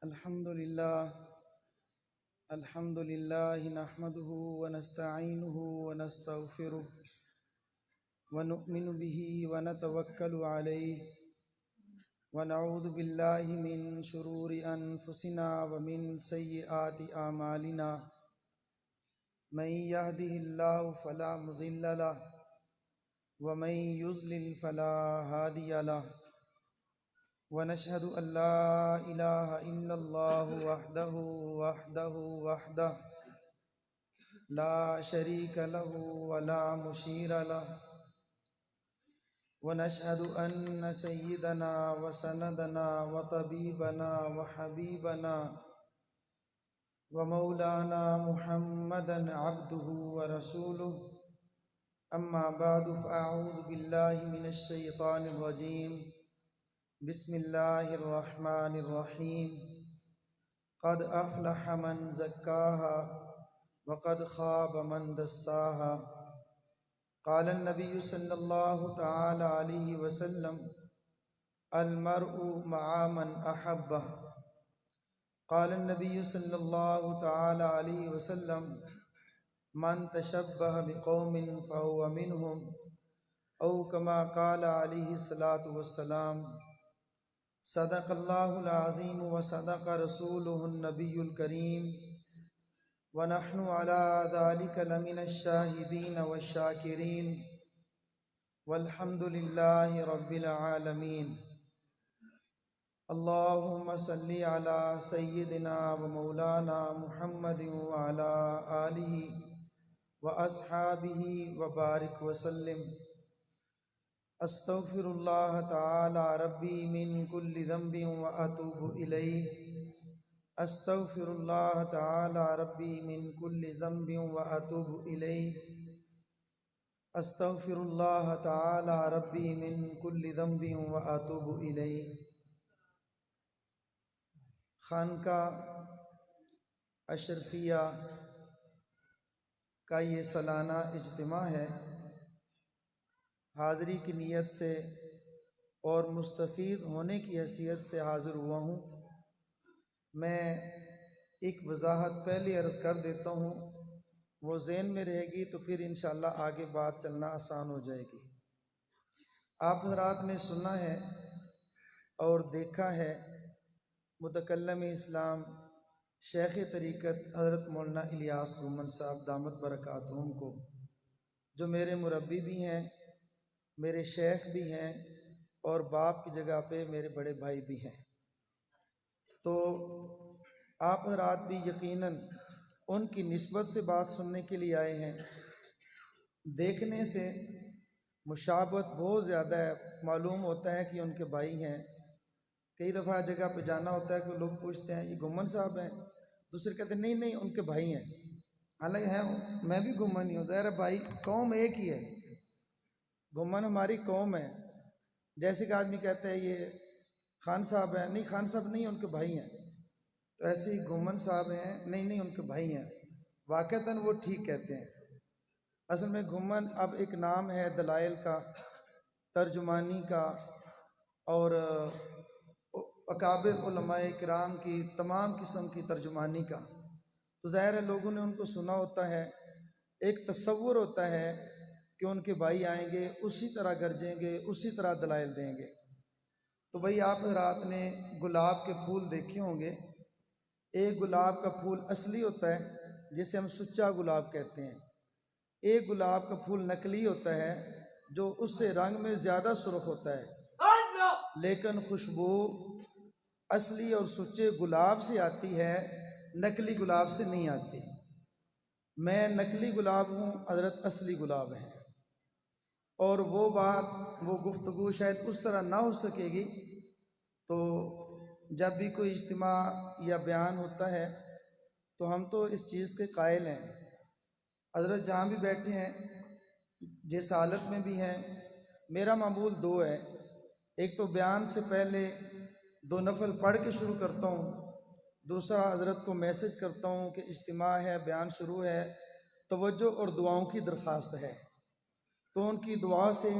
الحمد لله نحمده ونستعينه ونستغفره ونؤمن به ونتوكل عليه ونعوذ بالله من شرور أنفسنا ومن سيئات أعمالنا من يهده الله فلا مضل له ومن يضلل فلا هادي له ونشهد أن لا إله إلا الله وحده لا شريك له ولا مشير له ونشهد أن سيدنا وسندنا وطبيبنا وحبيبنا ومولانا محمدا عبده ورسوله أما بعد فأعوذ بالله من الشيطان الرجيم بسم الله الرحمن الرحيم قد أفلح من زكاها وقد خاب من دساها قال النبي صلى الله تعالى عليه وسلم المرء مع من أحبه قال النبي صلى الله تعالى عليه وسلم من تشبه بقوم فهو منهم أو كما قال عليه الصلاة والسلام صدق الله العظيم وصدق رسوله النبي الكريم ونحن على ذلك لمن الشاهدين والشاكرين والحمد لله رب العالمين اللهم صل على سيدنا ومولانا محمد وعلى آله وأصحابه وبارك وسلم استغفر الله تعالى ربي من كل ذنب وأتوب إليه استغفر الله تعالى ربي من كل ذنب وأتوب إليه استغفر الله تعالى ربي من كل ذنب وأتوب إليه خانقاہ اشرفیہ کا یہ سالانہ اجتماع ہے، حاضری کی نیت سے اور مستفید ہونے کی حیثیت سے حاضر ہوا ہوں۔ میں ایک وضاحت پہلے عرض کر دیتا ہوں، وہ ذہن میں رہے گی تو پھر انشاءاللہ آگے بات چلنا آسان ہو جائے گی۔ آپ حضرات نے سنا ہے اور دیکھا ہے متکلم اسلام شیخ طریقت حضرت مولانا الیاس رومن صاحب دامت برکاتہم کو، جو میرے مربی بھی ہیں، میرے شیخ بھی ہیں اور باپ کی جگہ پہ میرے بڑے بھائی بھی ہیں۔ تو آپ حضرات بھی یقیناً ان کی نسبت سے بات سننے کے لیے آئے ہیں۔ دیکھنے سے مشابہت بہت زیادہ ہے، معلوم ہوتا ہے کہ ان کے بھائی ہیں۔ کئی دفعہ جگہ پہ جانا ہوتا ہے کہ لوگ پوچھتے ہیں یہ گھومن صاحب ہیں، دوسرے کہتے ہیں نہیں نہیں ان کے بھائی ہیں، حالانکہ ہیں میں بھی گھومن ہی ہوں، ظاہر ہے بھائی قوم ایک ہی ہے، گھومن ہماری قوم ہے۔ جیسے کہ آدمی کہتا ہے یہ خان صاحب ہیں، نہیں خان صاحب نہیں ان کے بھائی ہیں، تو ایسے ہی گھومن صاحب ہیں، نہیں نہیں ان کے بھائی ہیں، واقعتاً وہ ٹھیک کہتے ہیں۔ اصل میں گھومن اب ایک نام ہے دلائل کا، ترجمانی کا، اور اکابر علماء کرام کی تمام قسم کی ترجمانی کا۔ تو ظاہر ہے لوگوں نے ان کو سنا ہوتا ہے، ایک تصور ہوتا ہے کہ ان کے بھائی آئیں گے اسی طرح گرجیں گے، اسی طرح دلائل دیں گے۔ تو بھائی آپ حضرات نے گلاب کے پھول دیکھے ہوں گے، ایک گلاب کا پھول اصلی ہوتا ہے جسے ہم سچا گلاب کہتے ہیں، ایک گلاب کا پھول نقلی ہوتا ہے جو اس سے رنگ میں زیادہ سرخ ہوتا ہے، لیکن خوشبو اصلی اور سچے گلاب سے آتی ہے، نقلی گلاب سے نہیں آتی۔ میں نقلی گلاب ہوں، حضرت اصلی گلاب ہیں، اور وہ بات وہ گفتگو شاید اس طرح نہ ہو سکے گی۔ تو جب بھی کوئی اجتماع یا بیان ہوتا ہے تو ہم تو اس چیز کے قائل ہیں، حضرت جہاں بھی بیٹھے ہیں جس حالت میں بھی ہیں، میرا معمول دو ہے، ایک تو بیان سے پہلے 2 نفل پڑھ کے شروع کرتا ہوں، دوسرا حضرت کو میسج کرتا ہوں کہ اجتماع ہے، بیان شروع ہے، توجہ اور دعاؤں کی درخواست ہے۔ تو ان کی دعا سے،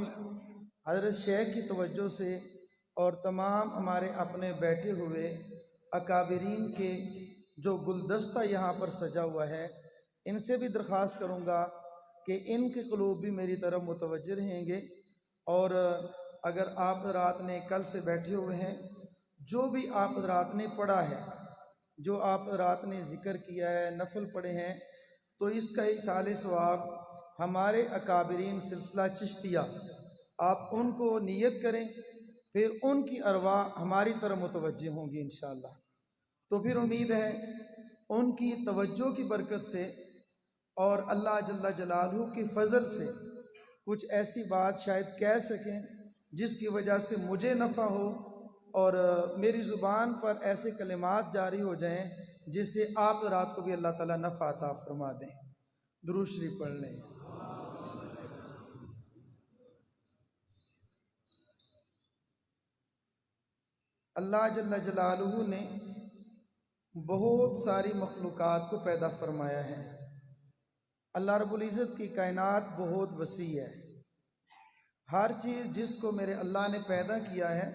حضرت شیخ کی توجہ سے، اور تمام ہمارے اپنے بیٹھے ہوئے اکابرین کے جو گلدستہ یہاں پر سجا ہوا ہے، ان سے بھی درخواست کروں گا کہ ان کے قلوب بھی میری طرف متوجہ رہیں گے، اور اگر آپ حضرات نے کل سے بیٹھے ہوئے ہیں، جو بھی آپ حضرات نے پڑھا ہے، جو آپ حضرات نے ذکر کیا ہے، نفل پڑھے ہیں، تو اس کا ایصال ثواب ہمارے اکابرین سلسلہ چشتیہ، آپ ان کو نیت کریں، پھر ان کی ارواح ہماری طرف متوجہ ہوں گی انشاءاللہ۔ تو پھر امید ہے ان کی توجہ کی برکت سے اور اللہ جل جلالہ کی فضل سے کچھ ایسی بات شاید کہہ سکیں جس کی وجہ سے مجھے نفع ہو، اور میری زبان پر ایسے کلمات جاری ہو جائیں جس سے آپ رات کو بھی اللہ تعالیٰ نفع عطا فرما دیں۔ درود شریف پڑھ لیں۔ اللہ جل جلالہ نے بہت ساری مخلوقات کو پیدا فرمایا ہے۔ اللہ رب العزت کی کائنات بہت وسیع ہے۔ ہر چیز جس کو میرے اللہ نے پیدا کیا ہے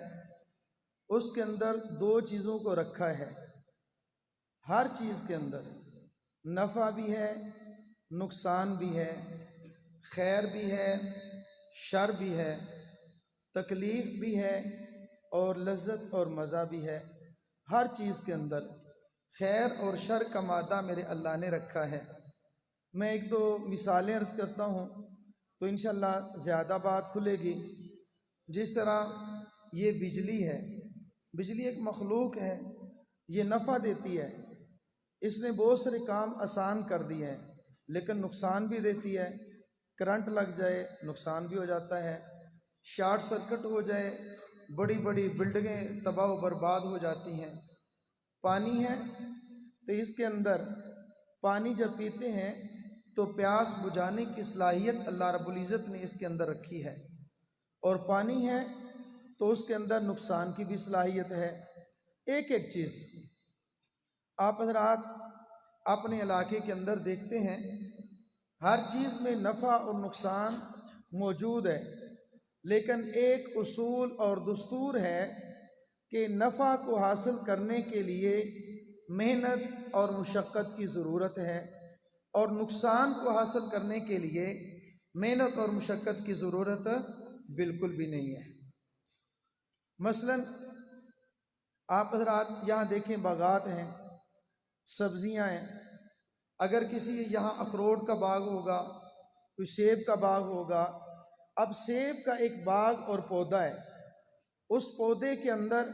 اس کے اندر دو چیزوں کو رکھا ہے۔ ہر چیز کے اندر نفع بھی ہے، نقصان بھی ہے، خیر بھی ہے، شر بھی ہے، تکلیف بھی ہے، اور لذت اور مزہ بھی ہے۔ ہر چیز کے اندر خیر اور شر کا مادہ میرے اللہ نے رکھا ہے۔ میں ایک دو مثالیں عرض کرتا ہوں تو انشاءاللہ زیادہ بات کھلے گی۔ جس طرح یہ بجلی ہے، بجلی ایک مخلوق ہے، یہ نفع دیتی ہے، اس نے بہت سارے کام آسان کر دیے ہیں، لیکن نقصان بھی دیتی ہے۔ کرنٹ لگ جائے نقصان بھی ہو جاتا ہے، شارٹ سرکٹ ہو جائے بڑی بڑی بلڈنگیں تباہ و برباد ہو جاتی ہیں۔ پانی ہے تو اس کے اندر پانی جب پیتے ہیں تو پیاس بجھانے کی صلاحیت اللہ رب العزت نے اس کے اندر رکھی ہے، اور پانی ہے تو اس کے اندر نقصان کی بھی صلاحیت ہے۔ ایک ایک چیز آپ حضرات اپنے علاقے کے اندر دیکھتے ہیں، ہر چیز میں نفع اور نقصان موجود ہے، لیکن ایک اصول اور دستور ہے کہ نفع کو حاصل کرنے کے لیے محنت اور مشقت کی ضرورت ہے، اور نقصان کو حاصل کرنے کے لیے محنت اور مشقت کی ضرورت بالکل بھی نہیں ہے۔ مثلا آپ حضرات یہاں دیکھیں، باغات ہیں، سبزیاں ہیں، اگر کسی یہاں اخروٹ کا باغ ہوگا، کوئی سیب کا باغ ہوگا، اب سیب کا ایک باغ اور پودا ہے، اس پودے کے اندر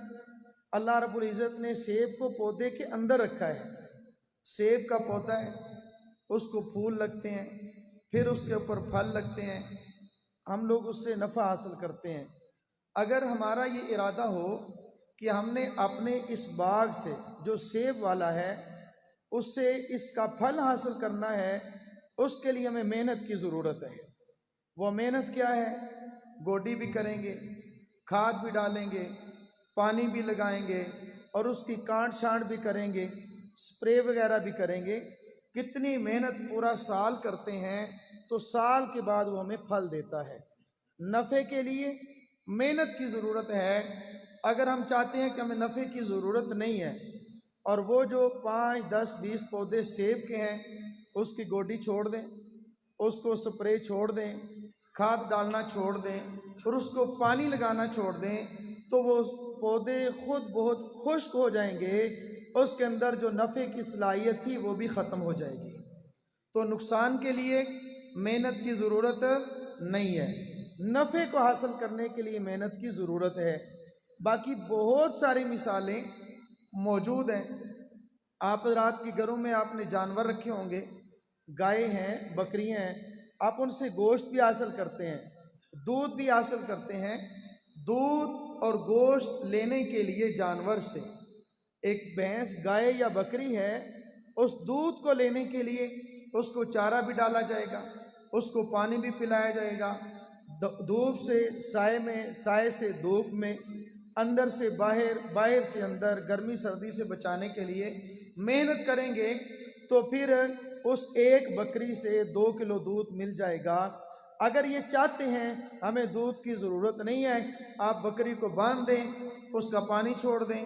اللہ رب العزت نے سیب کو پودے کے اندر رکھا ہے۔ سیب کا پودا ہے، اس کو پھول لگتے ہیں، پھر اس کے اوپر پھل لگتے ہیں، ہم لوگ اس سے نفع حاصل کرتے ہیں۔ اگر ہمارا یہ ارادہ ہو کہ ہم نے اپنے اس باغ سے جو سیب والا ہے اس سے اس کا پھل حاصل کرنا ہے، اس کے لیے ہمیں محنت کی ضرورت ہے۔ وہ محنت کیا ہے؟ گوڈی بھی کریں گے، کھاد بھی ڈالیں گے، پانی بھی لگائیں گے، اور اس کی کانٹ چھانٹ بھی کریں گے، سپرے وغیرہ بھی کریں گے۔ کتنی محنت پورا سال کرتے ہیں تو سال کے بعد وہ ہمیں پھل دیتا ہے۔ نفع کے لیے محنت کی ضرورت ہے۔ اگر ہم چاہتے ہیں کہ ہمیں نفع کی ضرورت نہیں ہے، اور وہ جو 5, 10, 20 پودے سیب کے ہیں اس کی گوڈی چھوڑ دیں، اس کو سپرے چھوڑ دیں، کھاد ڈالنا چھوڑ دیں، اور اس کو پانی لگانا چھوڑ دیں، تو وہ پودے خود بہت خشک ہو جائیں گے، اس کے اندر جو نفع کی صلاحیت تھی وہ بھی ختم ہو جائے گی۔ تو نقصان کے لیے محنت کی ضرورت نہیں ہے، نفع کو حاصل کرنے کے لیے محنت کی ضرورت ہے۔ باقی بہت ساری مثالیں موجود ہیں۔ آپ حضرات کے گھروں میں آپ نے جانور رکھے ہوں گے، گائے ہیں، بکریاں ہیں، آپ ان سے گوشت بھی حاصل کرتے ہیں، دودھ بھی حاصل کرتے ہیں۔ دودھ اور گوشت لینے کے لیے جانور سے، ایک بھینس، گائے یا بکری ہے، اس دودھ کو لینے کے لیے اس کو چارہ بھی ڈالا جائے گا، اس کو پانی بھی پلایا جائے گا، دھوپ سے سائے میں، سائے سے دھوپ میں، اندر سے باہر، باہر سے اندر، گرمی سردی سے بچانے کے لیے محنت کریں گے، تو پھر اس ایک بکری سے 2 کلو دودھ مل جائے گا۔ اگر یہ چاہتے ہیں ہمیں دودھ کی ضرورت نہیں ہے، آپ بکری کو باندھ دیں، اس کا پانی چھوڑ دیں،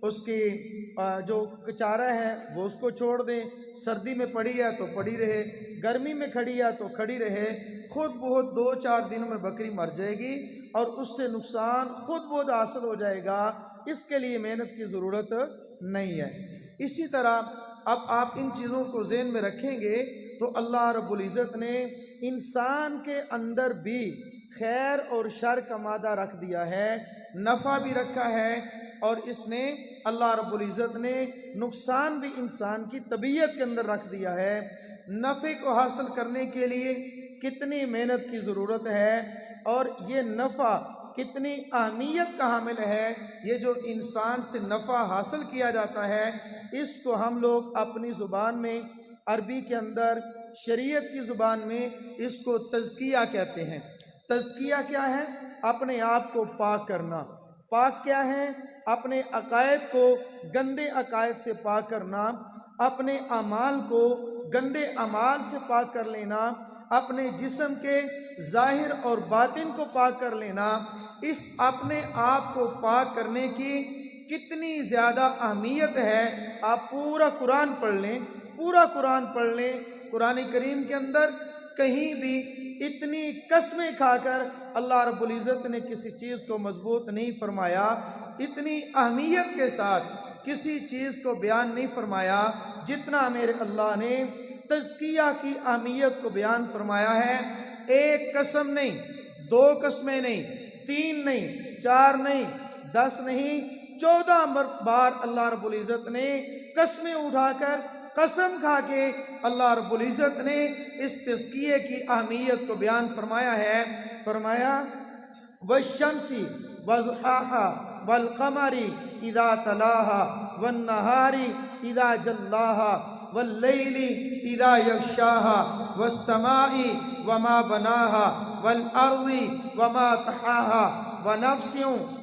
اس کی جو چارہ ہے وہ اس کو چھوڑ دیں، سردی میں پڑی ہے تو پڑی رہے، گرمی میں کھڑی ہے تو کھڑی رہے، خود بہت 2-4 دنوں میں بکری مر جائے گی اور اس سے نقصان خود بہت حاصل ہو جائے گا، اس کے لیے محنت کی ضرورت نہیں ہے۔ اسی طرح اب آپ ان چیزوں کو ذہن میں رکھیں گے تو اللہ رب العزت نے انسان کے اندر بھی خیر اور شر کا مادہ رکھ دیا ہے، نفع بھی رکھا ہے، اور اس نے اللہ رب العزت نے نقصان بھی انسان کی طبیعت کے اندر رکھ دیا ہے۔ نفع کو حاصل کرنے کے لیے کتنی محنت کی ضرورت ہے اور یہ نفع کتنی اہمیت کا حامل ہے، یہ جو انسان سے نفع حاصل کیا جاتا ہے اس کو ہم لوگ اپنی زبان میں عربی کے اندر شریعت کی زبان میں اس کو تزکیہ کہتے ہیں۔ تزکیہ کیا ہے؟ اپنے آپ کو پاک کرنا۔ پاک کیا ہے؟ اپنے عقائد کو گندے عقائد سے پاک کرنا، اپنے اعمال کو گندے اعمال سے پاک کر لینا، اپنے جسم کے ظاہر اور باطن کو پاک کر لینا۔ اس اپنے آپ کو پاک کرنے کی کتنی زیادہ اہمیت ہے، آپ پورا قرآن پڑھ لیں، پورا قرآن پڑھ لیں، قرآن کریم کے اندر کہیں بھی اتنی قسمیں کھا کر اللہ رب العزت نے کسی چیز کو مضبوط نہیں فرمایا، اتنی اہمیت کے ساتھ کسی چیز کو بیان نہیں فرمایا جتنا میرے اللہ نے تزکیہ کی اہمیت کو بیان فرمایا ہے۔ ایک قسم نہیں، 2 قسمیں نہیں، 3 نہیں، 4 نہیں، 10 نہیں، 14 بار اللہ رب العزت نے قسمیں اٹھا کر قسم کھا کے اللہ رب العزت نے اس تزکیے کی اہمیت کو بیان فرمایا ہے۔ فرمایا والشمس وضحاها والقمر اذا تلاها والنهار اذا جلاها واللیل اذا یغشاها والسماء وما بناها والارض وما طحاها ونفس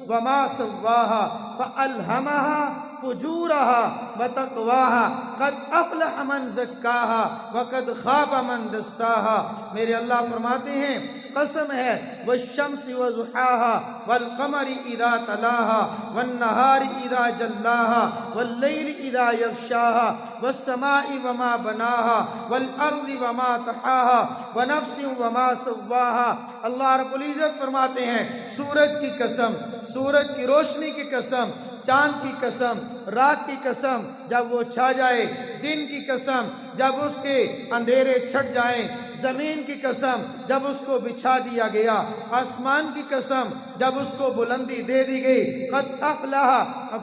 وما سواها فألهمها فجورها وتقواها قد افلح من زکاها وقد خاب من دساها۔ میرے اللہ فرماتے ہیں قسم ہے والشمس وضحاها والقمر اذا تلاها والنهار اذا جلاها واللیل اذا یغشاها والسماء وما بناها والارض وما طحاها ونفس وما سواها۔ اللہ رب العزت فرماتے ہیں سورج کی قسم، سورج کی روشنی کی قسم، چاند کی قسم، رات کی قسم جب وہ چھا جائے، دن کی قسم جب اس کے اندھیرے چھٹ جائیں، زمین کی قسم جب اس کو بچھا دیا گیا، آسمان کی قسم جب اس کو بلندی دے دی گئی۔ قد افلح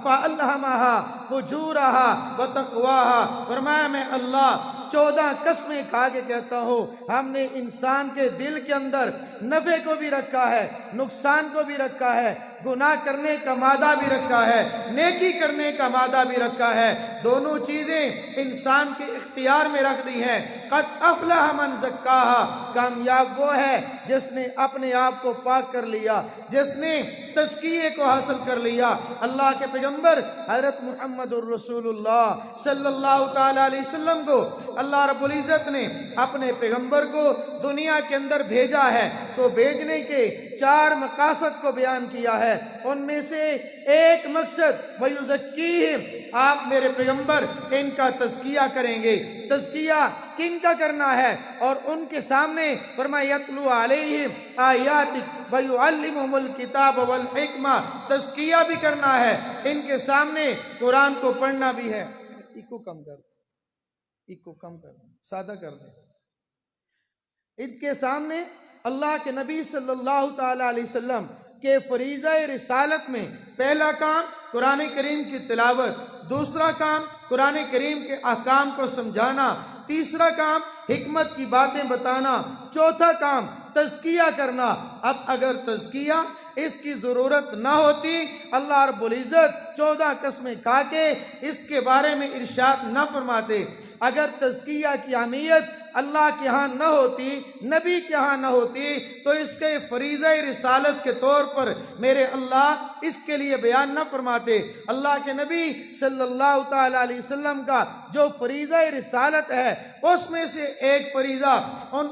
فألہمها فجورها وتقواها۔ فرمایا میں اللہ 14 قسمیں کھا کے کہتا ہوں ہم نے انسان کے دل کے اندر نفع کو بھی رکھا ہے، نقصان کو بھی رکھا ہے، گناہ کرنے کا مادہ بھی رکھا ہے، نیکی کرنے کا مادہ بھی رکھا ہے، دونوں چیزیں انسان کے اختیار میں رکھ دی ہیں۔ قد افلح من زکاها، کامیاب وہ ہے جس نے اپنے آپ کو پاک کر لیا، جس نے تزکیے کو حاصل کر لیا۔ اللہ کے پیغمبر حضرت محمد الرسول اللہ صلی اللہ تعالی علیہ وسلم کو اللہ رب العزت نے اپنے پیغمبر کو دنیا کے اندر بھیجا ہے تو بھیجنے کے 4 مقاصد کو بیان کیا ہے، ان میں سے ایک مقصد وَيُزَكِّيهِمْ، آپ میرے پیغمبر ان کا تزکیہ کریں گے۔ تزکیہ کن کا کرنا ہے؟ اور ان کے سامنے فرمایا یتلو علیہم آیاتک ویعلمہم الکتاب والحکمہ، تزکیہ بھی کرنا ہے، ان کے سامنے قرآن کو پڑھنا بھی ہے۔ ایک کو کم کر دیں، سادہ کر دیں۔ ان کے سامنے اللہ کے نبی صلی اللہ تعالی علیہ وسلم کے فریضہ رسالت میں پہلا کام قرآن کریم کی تلاوت، دوسرا کام قرآن کریم کے احکام کو سمجھانا، تیسرا کام حکمت کی باتیں بتانا، چوتھا کام تزکیہ کرنا۔ اب اگر تزکیہ اس کی ضرورت نہ ہوتی اللہ رب العزت 14 قسمیں کھا کے اس کے بارے میں ارشاد نہ فرماتے۔ اگر تزکیہ کی اہمیت اللہ کے ہاں نہ ہوتی، نبی کے ہاں نہ ہوتی، تو اس کے فریضہ رسالت کے طور پر میرے اللہ اس کے لیے بیان نہ فرماتے۔ اللہ کے نبی صلی اللہ تعالی علیہ وسلم کا جو فریضہ رسالت ہے اس میں سے ایک فریضہ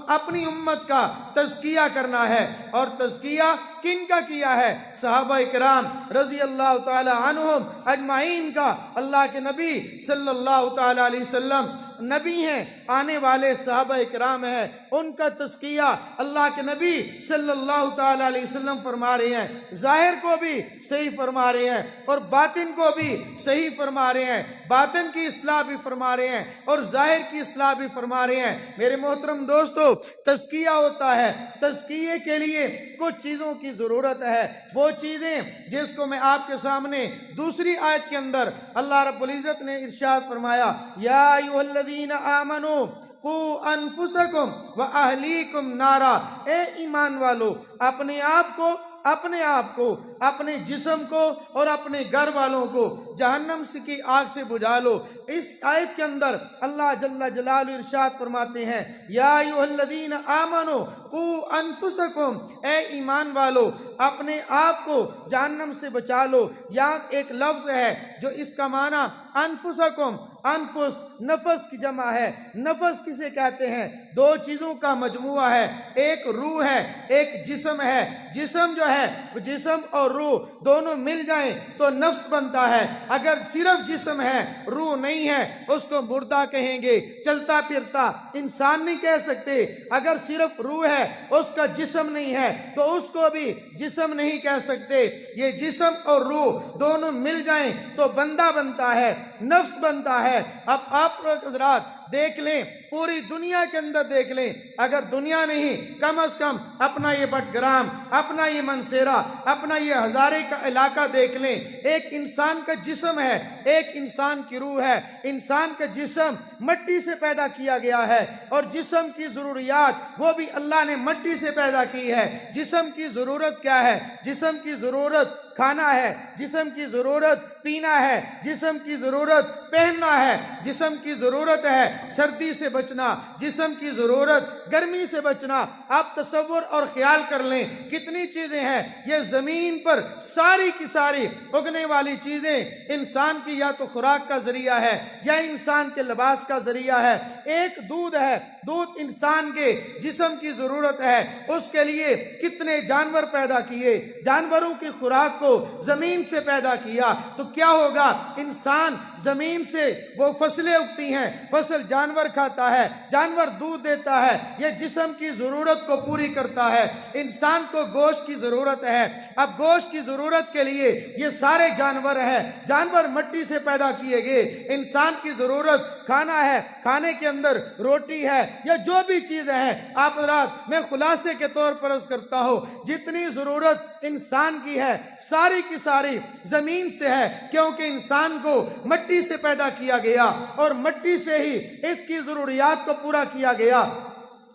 اپنی امت کا تزکیہ کرنا ہے، اور تزکیہ کن کا کیا ہے؟ صحابہ کرام رضی اللہ تعالی عنہم اجمعین کا۔ اللہ کے نبی صلی اللہ تعالی علیہ وسلم نبی ہیں، آنے والے صحابہ کرام ہیں، ان کا تزکیہ اللہ کے نبی صلی اللہ تعالی علیہ وسلم فرما رہے ہیں۔ ظاہر کو بھی صحیح فرما رہے ہیں اور باطن کو بھی صحیح فرما رہے ہیں، باطن کی اصلاح بھی فرما رہے ہیں اور ظاہر کی اصلاح بھی فرما رہے ہیں۔ میرے محترم دوستو، تزکیہ ہوتا ہے، تزکیے کے لیے کچھ چیزوں کی ضرورت ہے۔ وہ چیزیں جس کو میں آپ کے سامنے دوسری آیت کے اندر اللہ رب العزت نے ارشاد فرمایا، یا ایھا الذین آمنوا قوا انفسکم واہلیکم نارا، اے ایمان والو اپنے آپ کو، اپنے جسم کو اور اپنے گھر والوں کو جہنم کی آگ سے بجھا لو۔ اس آیت کے اندر اللہ جل جلالہ ارشاد فرماتے ہیں، یا ایھا الذین آمنوا قوا انفسکم، اے ایمان والو اپنے آپ کو جہنم سے بچا لو۔ یہاں ایک لفظ ہے جو اس کا معنی انفسکم، انفس نفس کی جمع ہے۔ نفس کسے کہتے ہیں؟ دو چیزوں کا مجموعہ ہے، ایک روح ہے، ایک جسم ہے۔ جسم جو ہے، جسم اور روح دونوں مل جائیں تو نفس بنتا ہے۔ اگر صرف جسم ہے، روح نہیں ہے، اس کو مردہ کہیں گے، چلتا پھرتا انسان نہیں کہہ سکتے۔ اگر صرف روح ہے، اس کا جسم نہیں ہے، تو اس کو بھی جسم نہیں کہہ سکتے۔ یہ جسم اور روح دونوں مل جائیں تو بندہ بنتا ہے، نفس بنتا ہے۔ اب آپ حضرات دیکھ لیں، پوری دنیا کے اندر دیکھ لیں، اگر دنیا نہیں کم از کم اپنا یہ بٹگرام، اپنا یہ منصیرہ، اپنا یہ ہزارے کا علاقہ دیکھ لیں۔ ایک انسان کا جسم ہے، ایک انسان کی روح ہے۔ انسان کا جسم مٹی سے پیدا کیا گیا ہے اور جسم کی ضروریات وہ بھی اللہ نے مٹی سے پیدا کی ہے۔ جسم کی ضرورت کیا ہے؟ جسم کی ضرورت کھانا ہے، جسم کی ضرورت پینا ہے، جسم کی ضرورت پہننا ہے، جسم کی ضرورت ہے سردی سے بچنا، جسم کی ضرورت گرمی سے بچنا۔ آپ تصور اور خیال کر لیں کتنی چیزیں ہیں۔ یہ زمین پر ساری کی ساری اگنے والی چیزیں انسان کی یا تو خوراک کا ذریعہ ہے یا انسان کے لباس کا ذریعہ ہے۔ ایک دودھ ہے، دودھ انسان کے جسم کی ضرورت ہے، اس کے لیے کتنے جانور پیدا کیے، جانوروں کی خوراک کو زمین سے پیدا کیا۔ تو کیا ہوگا؟ انسان زمین سے وہ فصلیں اگتی ہیں، فصل جانور کھاتا ہے، جانور دودھ دیتا ہے، یہ جسم کی ضرورت کو پوری کرتا ہے۔ انسان کو گوشت کی ضرورت ہے، اب گوشت کی ضرورت کے لیے یہ سارے جانور ہیں، جانور مٹی سے پیدا کیے گئے۔ انسان کی ضرورت کھانا ہے، کھانے کے اندر روٹی ہے یا جو بھی چیزیں ہیں۔ آپ حضرات میں خلاصے کے طور پر عرض کرتا ہوں، جتنی ضرورت انسان کی ہے ساری کی ساری زمین سے ہے، کیونکہ انسان کو مٹی سے پیدا کیا گیا اور مٹی سے ہی اس کی ضروریات کو پورا کیا گیا۔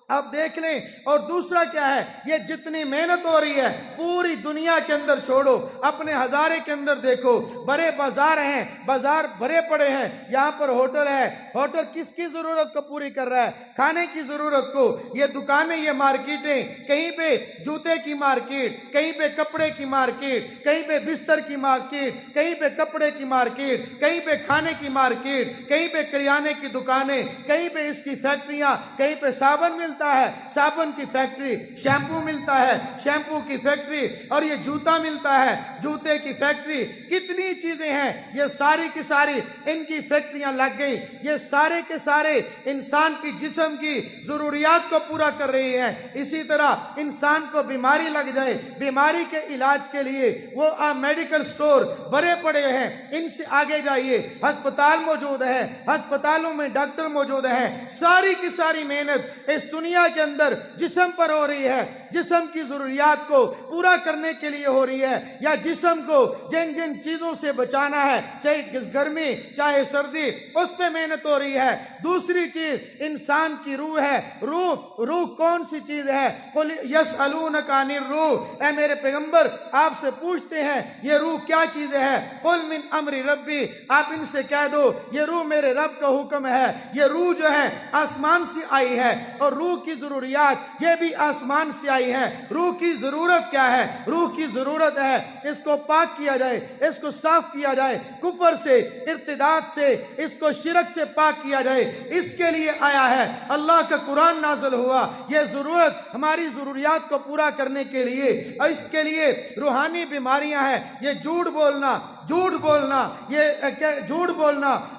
اب دیکھ لیں، اور دوسرا کیا ہے؟ یہ جتنی محنت ہو رہی ہے پوری دنیا کے اندر چھوڑو، اپنے ہزارے کے اندر دیکھو، بڑے بازار ہیں، بازار بھرے پڑے ہیں، یہاں پر ہوٹل ہے، ہوٹل کس کی ضرورت کو پوری کر رہا ہے؟ کھانے کی ضرورت کو۔ یہ دکانیں، یہ مارکیٹیں، کہیں پہ جوتے کی مارکیٹ، کہیں پہ کپڑے کی مارکیٹ، کہیں پہ بستر کی مارکیٹ، کہیں پہ کپڑے کی مارکیٹ، کہیں پہ کھانے کی مارکیٹ، کہیں پہ کریانے کی دکانیں، کہیں پہ اس کی فیکٹریاں، کہیں پہ صابن ملتا ہے، صابن کی فیکٹری، شیمپو ملتا ہے، شیمپو کی فیکٹری، اور یہ جوتا ملتا ہے، جوتے کی فیکٹری۔ کتنی چیزیں ہیں، یہ ساری کی ساری ان کی فیکٹریاں لگ گئی۔ یہ سارے کے سارے انسان کی جسم کی ضروریات کو پورا کر رہی ہیں۔ اسی طرح انسان کو بیماری لگ جائے، بیماری کے علاج کے لیے وہ میڈیکل سٹور بھرے پڑے ہیں۔ ان سے آگے جائیے، ہسپتال موجود ہے، ہسپتالوں میں ڈاکٹر موجود ہیں۔ ساری کی ساری محنت اس دنیا کے اندر جسم پر ہو رہی ہے، جسم کی ضروریات کو پورا کرنے کے لیے ہو رہی ہے، یا جسم کو جن جن چیزوں سے بچانا ہے، چاہے گرمی چاہے سردی، اس پہ محنت ہو رہی ہے۔ دوسری چیز انسان کی روح ہے۔ روح کون سی چیز ہے؟ قل یسألونک عن الروح، اے میرے پیغمبر آپ سے پوچھتے ہیں یہ روح کیا چیز ہے؟ قل من امر ربی، آپ ان سے کہہ دو یہ روح میرے رب کا حکم ہے۔ یہ روح جو ہے آسمان سے آئی ہے، اور روح کی ضروریات یہ بھی آسمان سے آئی ہے۔ روح کی ضرورت کیا ہے؟ روح کی ضرورت ہے اس کو پاک کیا جائے، اس کو صاف کیا جائے، کفر سے، ارتداد سے، اس کو شرک سے پاک کیا جائے، اس کے لیے آیا ہے۔ اللہ کا قرآن نازل ہوا یہ ضرورت ہماری ضروریات کو پورا کرنے کے لیے، اور اس کے لیے روحانی بیماریاں ہیں۔ یہ جھوٹ بولنا، جھوٹ بولنا،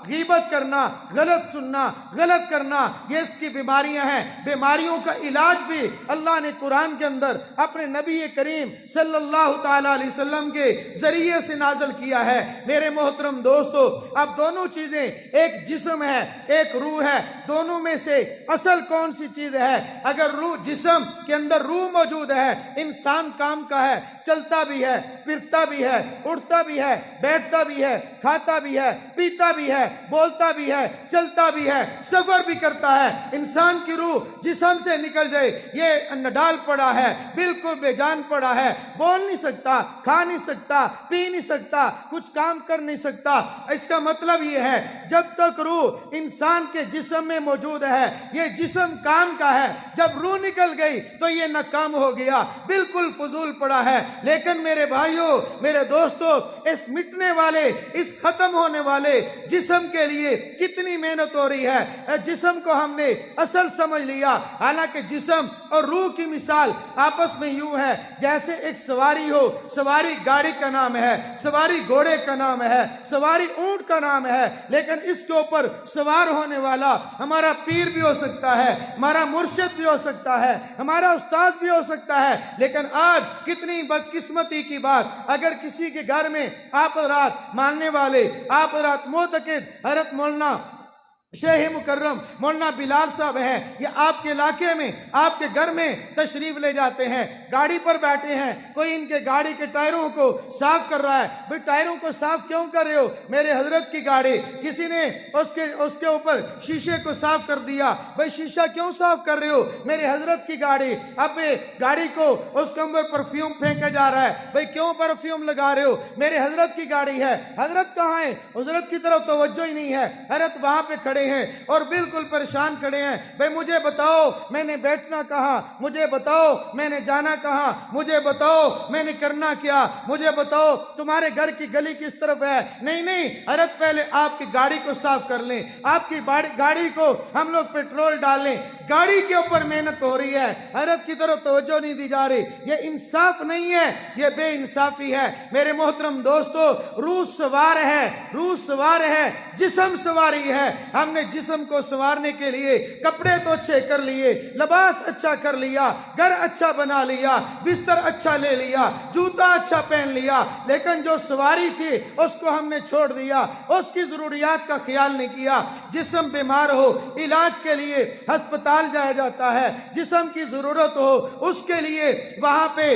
غیبت کرنا، غلط سننا، غلط کرنا، یہ اس کی بیماریاں ہیں۔ بیماریوں کا علاج بھی اللہ نے قرآن کے اندر اپنے نبی کریم صلی اللہ تعالی علیہ وسلم کے ذریعے سے نازل کیا ہے۔ میرے محترم دوستو، اب دونوں چیزیں، ایک جسم ہے ایک روح ہے، دونوں میں سے اصل کون سی چیز ہے؟ اگر روح، جسم کے اندر روح موجود ہے، انسان کام کا ہے، چلتا بھی ہے، پھرتا بھی ہے، اٹھتا بھی ہے، بیٹھتا بھی ہے، کھاتا بھی ہے، پیتا بھی ہے، بولتا بھی ہے، چلتا بھی ہے، سفر بھی کرتا ہے۔ انسان کی روح جسم سے نکل جائے یہ نڈال پڑا ہے، بالکل بے جان پڑا ہے، بول نہیں سکتا، کھا نہیں سکتا، پی نہیں سکتا، کچھ کام کر نہیں سکتا۔ اس کا مطلب یہ ہے جب تک روح انسان کے جسم میں موجود ہے یہ جسم کام کا ہے، جب روح نکل گئی تو یہ ناکام ہو گیا، بالکل فضول پڑا ہے۔ لیکن میرے بھائیوں، میرے دوستوں، اس مٹنے والے، اس ختم ہونے والے جسم کے لیے کتنی محنت ہو رہی ہے۔ جسم کو ہم نے اصل سمجھ لیا، حالانکہ جسم اور روح کی مثال آپس میں یوں ہے جیسے ایک سواری ہو۔ سواری گاڑی کا نام ہے، سواری گھوڑے کا نام ہے، سواری اونٹ کا نام ہے، لیکن اس کے اوپر سوار ہونے والا ہمارا پیر بھی ہو سکتا ہے، ہمارا مرشد بھی ہو سکتا ہے، ہمارا استاد بھی ہو سکتا ہے۔ لیکن آج کتنی بدقسمتی کی بات، اگر کسی کے گھر میں آپ حضرات ماننے والے، آپ حضرات معتقد حضرت مولانا شیخ مکرم مولانا بلال صاحب ہیں، یہ آپ کے علاقے میں، آپ کے گھر میں تشریف لے جاتے ہیں، گاڑی پر بیٹھے ہیں، کوئی ان کے گاڑی کے ٹائروں کو صاف کر رہا ہے۔ بھئی ٹائروں کو صاف کیوں کر رہے ہو؟ میرے حضرت کی گاڑی، کسی نے اس کے اوپر شیشے کو صاف کر دیا، بھئی شیشہ کیوں صاف کر رہے ہو؟ میرے حضرت کی گاڑی، اب گاڑی کو اس کے اوپر پرفیوم پھینکا جا رہا ہے، بھئی کیوں پرفیوم لگا رہے ہو؟ میرے حضرت کی گاڑی ہے۔ حضرت کہاں ہے؟ حضرت کی طرف توجہ ہی نہیں ہے، حضرت وہاں پہ کھڑے ہیں اور بالکل پریشان کھڑے ہیں، بھئی مجھے بتاؤ میں نے بیٹھنا کہاں، مجھے بتاؤ میں نے جانا کہاں، مجھے بتاؤ میں نے کرنا کیا، مجھے بتاؤ تمہارے گھر کی گلی کس طرف ہے۔ نہیں، حضرت پہلے آپ کی گاڑی کو صاف کر لیں، آپ کی گاڑی کو ہم لوگ پیٹرول ڈالیں، گاڑی کے اوپر محنت ہو رہی ہے، حضرت کی طرف توجہ نہیں دی جا رہی۔ یہ انصاف نہیں ہے، یہ بے انصافی ہے۔ میرے محترم دوستو، روح سوار ہے، روح سوار ہے، جسم سواری ہے۔ ہم نے جسم کو سوارنے کے لیے کپڑے تو اچھے کر لیے، لباس اچھا کر لیا، گھر اچھا بنا لیا، بستر اچھا لے لیا، جوتا اچھا پہن لیا، لیکن جو سواری تھی اس کو ہم نے چھوڑ دیا، اس کی ضروریات کا خیال نہیں کیا۔ جسم بیمار ہو علاج کے لیے ہسپتال جایا جاتا ہے، جسم کی ضرورت ہو اس کے لیے وہاں پہ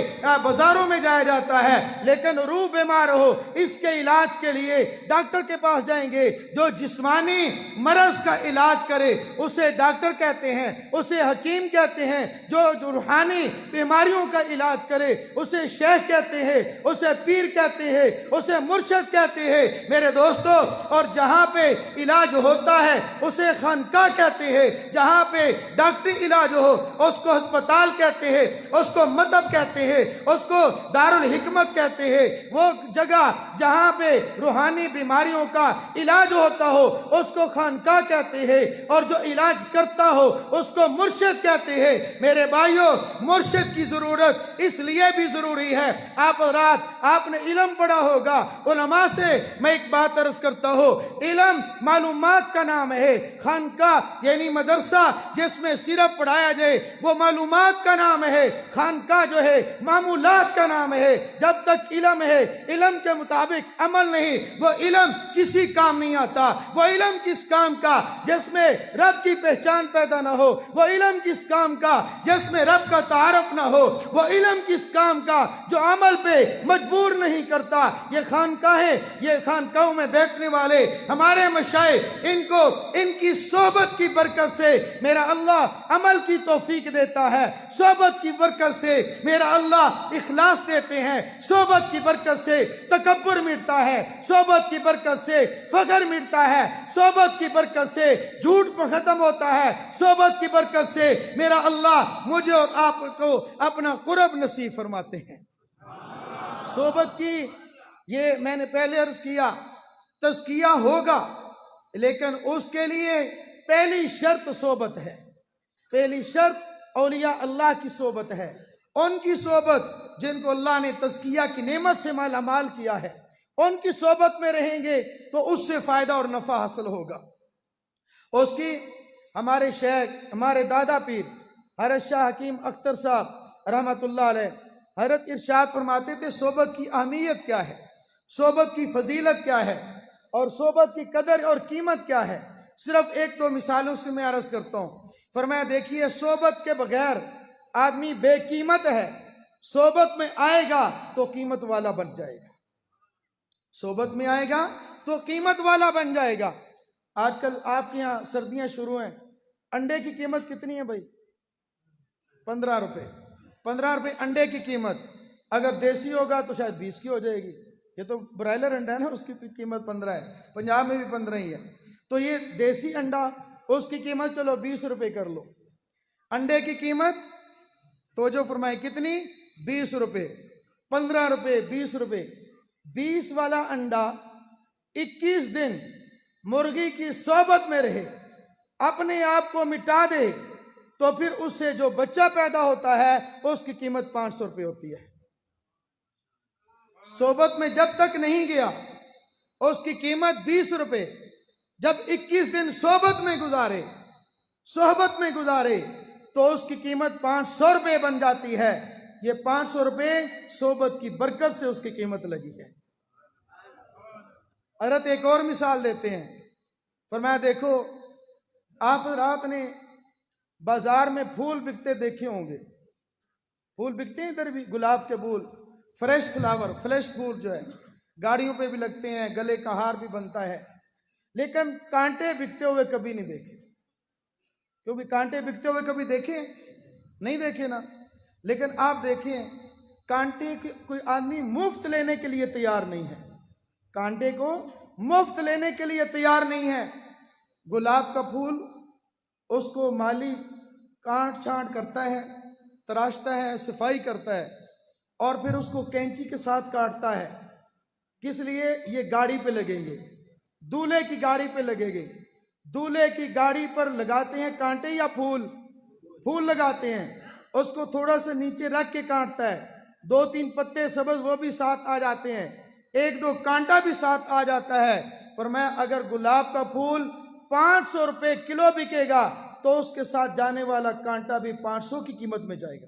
بازاروں میں جایا جاتا ہے، لیکن روح بیمار ہو اس کے علاج کے لیے ڈاکٹر کے پاس جائیں گے۔ جو جسمانی مرض کا علاج کرے اسے ڈاکٹر کہتے ہیں، اسے حکیم کہتے ہیں۔ جو روحانی بیماریوں کا علاج کرے اسے شیخ کہتے ہیں، اسے پیر کہتے ہیں، اسے مرشد کہتے ہیں۔ میرے دوستو، اور جہاں پہ علاج ہوتا ہے اسے خانقاہ کہتے ہیں، جہاں پہ ڈاکٹری علاج ہو اس کو ہسپتال کہتے ہیں، اس کو مطب کہتے ہیں، اس کو دارالحکمت کہتے ہیں۔ وہ جگہ جہاں پہ روحانی بیماریوں کا علاج ہوتا ہو اس کو خانقاہ کہتے ہیں، اور جو علاج کرتا ہو اس کو مرشد کہتے ہیں۔ میرے بھائیوں، مرشد کی ضرورت اس لیے بھی ضروری ہے، آپ نے علم پڑھا ہوگا، علماء سے میں ایک بات عرض کرتا ہوں، علم معلومات کا نام ہے، خانقاہ یعنی مدرسہ جس میں صرف پڑھایا جائے وہ معلومات کا نام ہے، خانقاہ جو ہے معمولات کا نام ہے۔ جب تک علم ہے، علم کے مطابق عمل نہیں، وہ علم کسی کام نہیں آتا، وہ علم کس کام کا جس میں رب کی پہچان پیدا نہ ہو، وہ علم کس کام کا جس میں رب کا تعارف نہ ہو، وہ علم کس کام کا جو عمل پہ مجبور نہیں کرتا۔ یہ خانقاہیں، یہ خانقاہوں میں بیٹھنے والے ہمارے مشائخ، ان کی صحبت کی برکت سے میرا اللہ عمل کی توفیق دیتا ہے، صحبت کی برکت سے میرا اللہ اخلاص دیتے ہیں، صحبت کی برکت سے تکبر مٹتا ہے، صحبت کی برکت سے فخر مٹتا ہے، صحبت کی برکت سے جھوٹ ختم ہوتا ہے، صحبت کی برکت سے میرا اللہ مجھے اور آپ کو اپنا قرب نصیب فرماتے ہیں۔ صحبت کی یہ میں نے پہلے عرض کیا تزکیہ ہوگا، لیکن اس کے لیے پہلی شرط صحبت ہے۔ پہلی شرط اولیاء اللہ کی صحبت ہے، ان کی صحبت جن کو اللہ نے تزکیہ کی نعمت سے مالا مال کیا ہے، ان کی صحبت میں رہیں گے تو اس سے فائدہ اور نفع حاصل ہوگا۔ اس کی ہمارے شیخ، ہمارے دادا پیر حضرت شاہ حکیم اختر صاحب رحمت اللہ علیہ حضرت ارشاد فرماتے تھے صحبت کی اہمیت کیا ہے، صحبت کی فضیلت کیا ہے، اور صحبت کی قدر اور قیمت کیا ہے۔ صرف ایک دو مثالوں سے میں عرض کرتا ہوں۔ فرمایا دیکھیے صحبت کے بغیر آدمی بے قیمت ہے، صحبت میں آئے گا تو قیمت والا بن جائے گا، صحبت میں آئے گا تو قیمت والا بن جائے گا۔ آج کل آپ کے یہاں سردیاں شروع ہیں، انڈے کی قیمت کتنی ہے بھائی؟ 15 روپے، 15 روپے انڈے کی قیمت۔ اگر دیسی ہوگا تو شاید 20 کی ہو جائے گی۔ یہ تو برائلر انڈا ہے نا، اس کی قیمت 15 ہے، پنجاب میں بھی 15 ہی ہے۔ تو یہ دیسی انڈا، اس کی قیمت چلو 20 روپے کر لو۔ انڈے کی قیمت تو جو فرمائے کتنی؟ 20 روپے، 15 روپے، 20 روپے۔ 20 والا انڈا 21 دن مرغی کی صحبت میں رہے، اپنے آپ کو مٹا دے، تو پھر اس سے جو بچہ پیدا ہوتا ہے اس کی قیمت 500 روپے ہوتی ہے۔ صحبت میں جب تک نہیں گیا اس کی قیمت 20 روپے، جب 21 دن صحبت میں گزارے تو اس کی قیمت 500 روپے بن جاتی ہے۔ یہ 500 روپے صحبت کی برکت سے اس کی قیمت لگی ہے۔ حضرت ایک اور مثال دیتے ہیں، فرمایا دیکھو آپ رات نے بازار میں پھول بکتے دیکھے ہوں گے، پھول بکتے ہیں ادھر بھی، گلاب کے پھول، فریش فلاور، فریش پھول جو ہے گاڑیوں پہ بھی لگتے ہیں، گلے کا ہار بھی بنتا ہے، لیکن کانٹے بکتے ہوئے کبھی نہیں دیکھے۔ کیونکہ کانٹے بکتے ہوئے کبھی دیکھے نہیں، دیکھے نا۔ لیکن آپ دیکھیں کانٹے کوئی آدمی مفت لینے کے لیے تیار نہیں ہے، کانٹے کو مفت لینے کے لیے تیار نہیں ہے۔ گلاب کا پھول اس کو مالی کاٹ چھانٹ کرتا ہے، تراشتا ہے، صفائی کرتا ہے، اور پھر اس کو کینچی کے ساتھ کاٹتا ہے۔ کس لیے؟ یہ گاڑی پہ لگیں گے، دولہے کی گاڑی پہ لگے گے۔ دولہے کی گاڑی پر لگاتے ہیں کانٹے یا پھول؟ پھول لگاتے ہیں۔ اس کو تھوڑا سا نیچے رکھ کے کاٹتا ہے، 2-3 پتے سبز وہ بھی ساتھ آ جاتے ہیں، 1-2 کانٹا بھی ساتھ آ جاتا ہے۔ فرمایا اگر گلاب کا پھول 500 روپے کلو بکے گا تو اس کے ساتھ جانے والا کانٹا بھی 500 کی قیمت میں جائے گا۔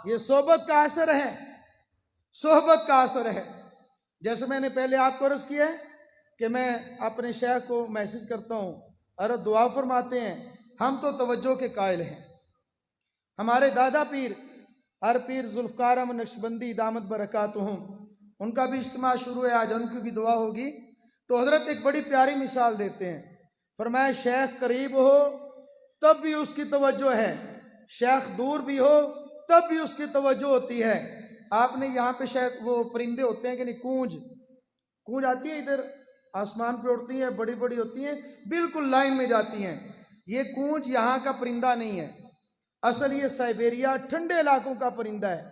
یہ صحبت کا اثر ہے، صحبت کا اثر ہے۔ جیسے میں نے پہلے آپ کو عرض کیا ہے کہ میں اپنے شیخ کو میسج کرتا ہوں، ارے دعا فرماتے ہیں، ہم تو توجہ کے قائل ہیں۔ ہمارے دادا پیر ہر پیر ذوالفقار احمد نقشبندی دامت برکاتہم، ان کا بھی اجتماع شروع ہے، آج ان کی بھی دعا ہوگی۔ تو حضرت ایک بڑی پیاری مثال دیتے ہیں، فرمایا شیخ قریب ہو تب بھی اس کی توجہ ہے، شیخ دور بھی ہو تب بھی اس کی توجہ ہوتی ہے۔ آپ نے یہاں پہ شاید وہ پرندے ہوتے ہیں کہ نہیں، کونج آتی ہے ادھر، آسمان پہ اڑتی ہیں، بڑی بڑی ہوتی ہیں، بالکل لائن میں جاتی ہیں۔ یہ کونج یہاں کا پرندہ نہیں ہے، اصل یہ سائبیریا ٹھنڈے علاقوں کا پرندہ ہے۔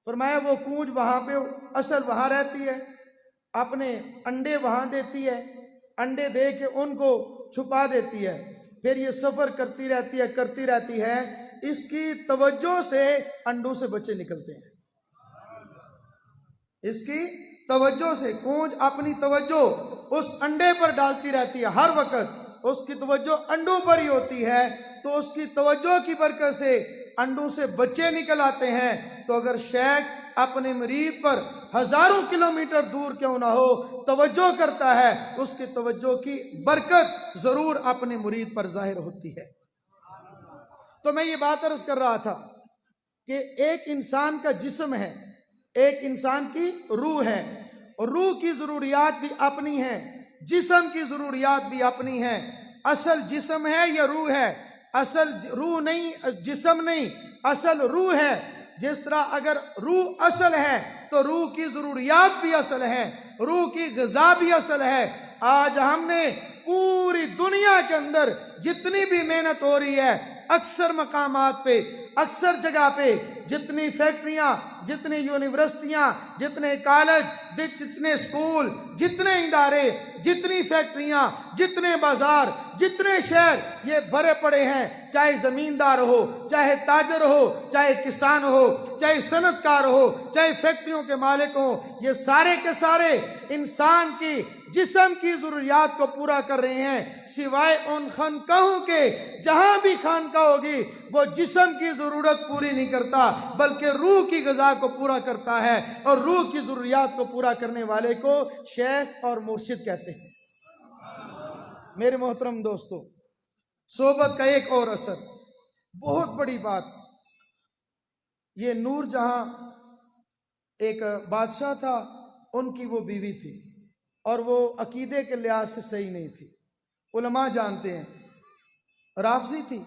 فرمایا وہ کونج وہاں پہ اصل وہاں رہتی ہے، اپنے انڈے وہاں دیتی ہے، انڈے دے کے ان کو چھپا دیتی ہے، پھر یہ سفر کرتی رہتی ہے، اس کی توجہ سے انڈوں سے بچے نکلتے ہیں، اس کی توجہ سے کونج اپنی توجہ اس انڈے پر ڈالتی رہتی ہے، ہر وقت اس کی توجہ انڈوں پر ہی ہوتی ہے، تو اس کی توجہ کی برکت سے انڈوں سے بچے نکل آتے ہیں۔ تو اگر شیخ اپنے مرید پر ہزاروں کلومیٹر دور کیوں نہ ہو توجہ کرتا ہے، اس کی توجہ کی برکت ضرور اپنے مرید پر ظاہر ہوتی ہے۔ تو میں یہ بات عرض کر رہا تھا کہ ایک انسان کا جسم ہے، ایک انسان کی روح ہے، اور روح کی ضروریات بھی اپنی ہیں، جسم کی ضروریات بھی اپنی ہیں۔ اصل جسم ہے یا روح ہے؟ اصل روح نہیں، جسم نہیں، اصل روح ہے۔ جس طرح اگر روح اصل ہے تو روح کی ضروریات بھی اصل ہے، روح کی غذا بھی اصل ہے۔ آج ہم نے پوری دنیا کے اندر جتنی بھی محنت ہو رہی ہے، اکثر مقامات پہ، اکثر جگہ پہ، جتنی فیکٹریاں، جتنی یونیورسٹیاں، جتنے کالج، جتنے اسکول، جتنے ادارے، جتنی فیکٹریاں، جتنے بازار، جتنے شہر یہ بھرے پڑے ہیں، چاہے زمیندار ہو، چاہے تاجر ہو، چاہے کسان ہو، چاہے صنعت کار ہو، چاہے فیکٹریوں کے مالک ہوں، یہ سارے کے سارے انسان کی جسم کی ضروریات کو پورا کر رہے ہیں، سوائے ان خانقاہوں کے جہاں بھی خانقاہ ہوگی وہ جسم کی ضرورت پوری نہیں کرتا بلکہ روح کی غذا کو پورا کرتا ہے، اور روح کی ضروریات کو پورا کرنے والے کو شیخ اور مرشد کہتے ہیں۔ میرے محترم دوستو، صحبت کا ایک اور اثر، بہت بڑی بات، یہ نور جہاں ایک بادشاہ تھا، ان کی وہ بیوی تھی اور وہ عقیدے کے لحاظ سے صحیح نہیں تھی، علماء جانتے ہیں، رافضی تھی،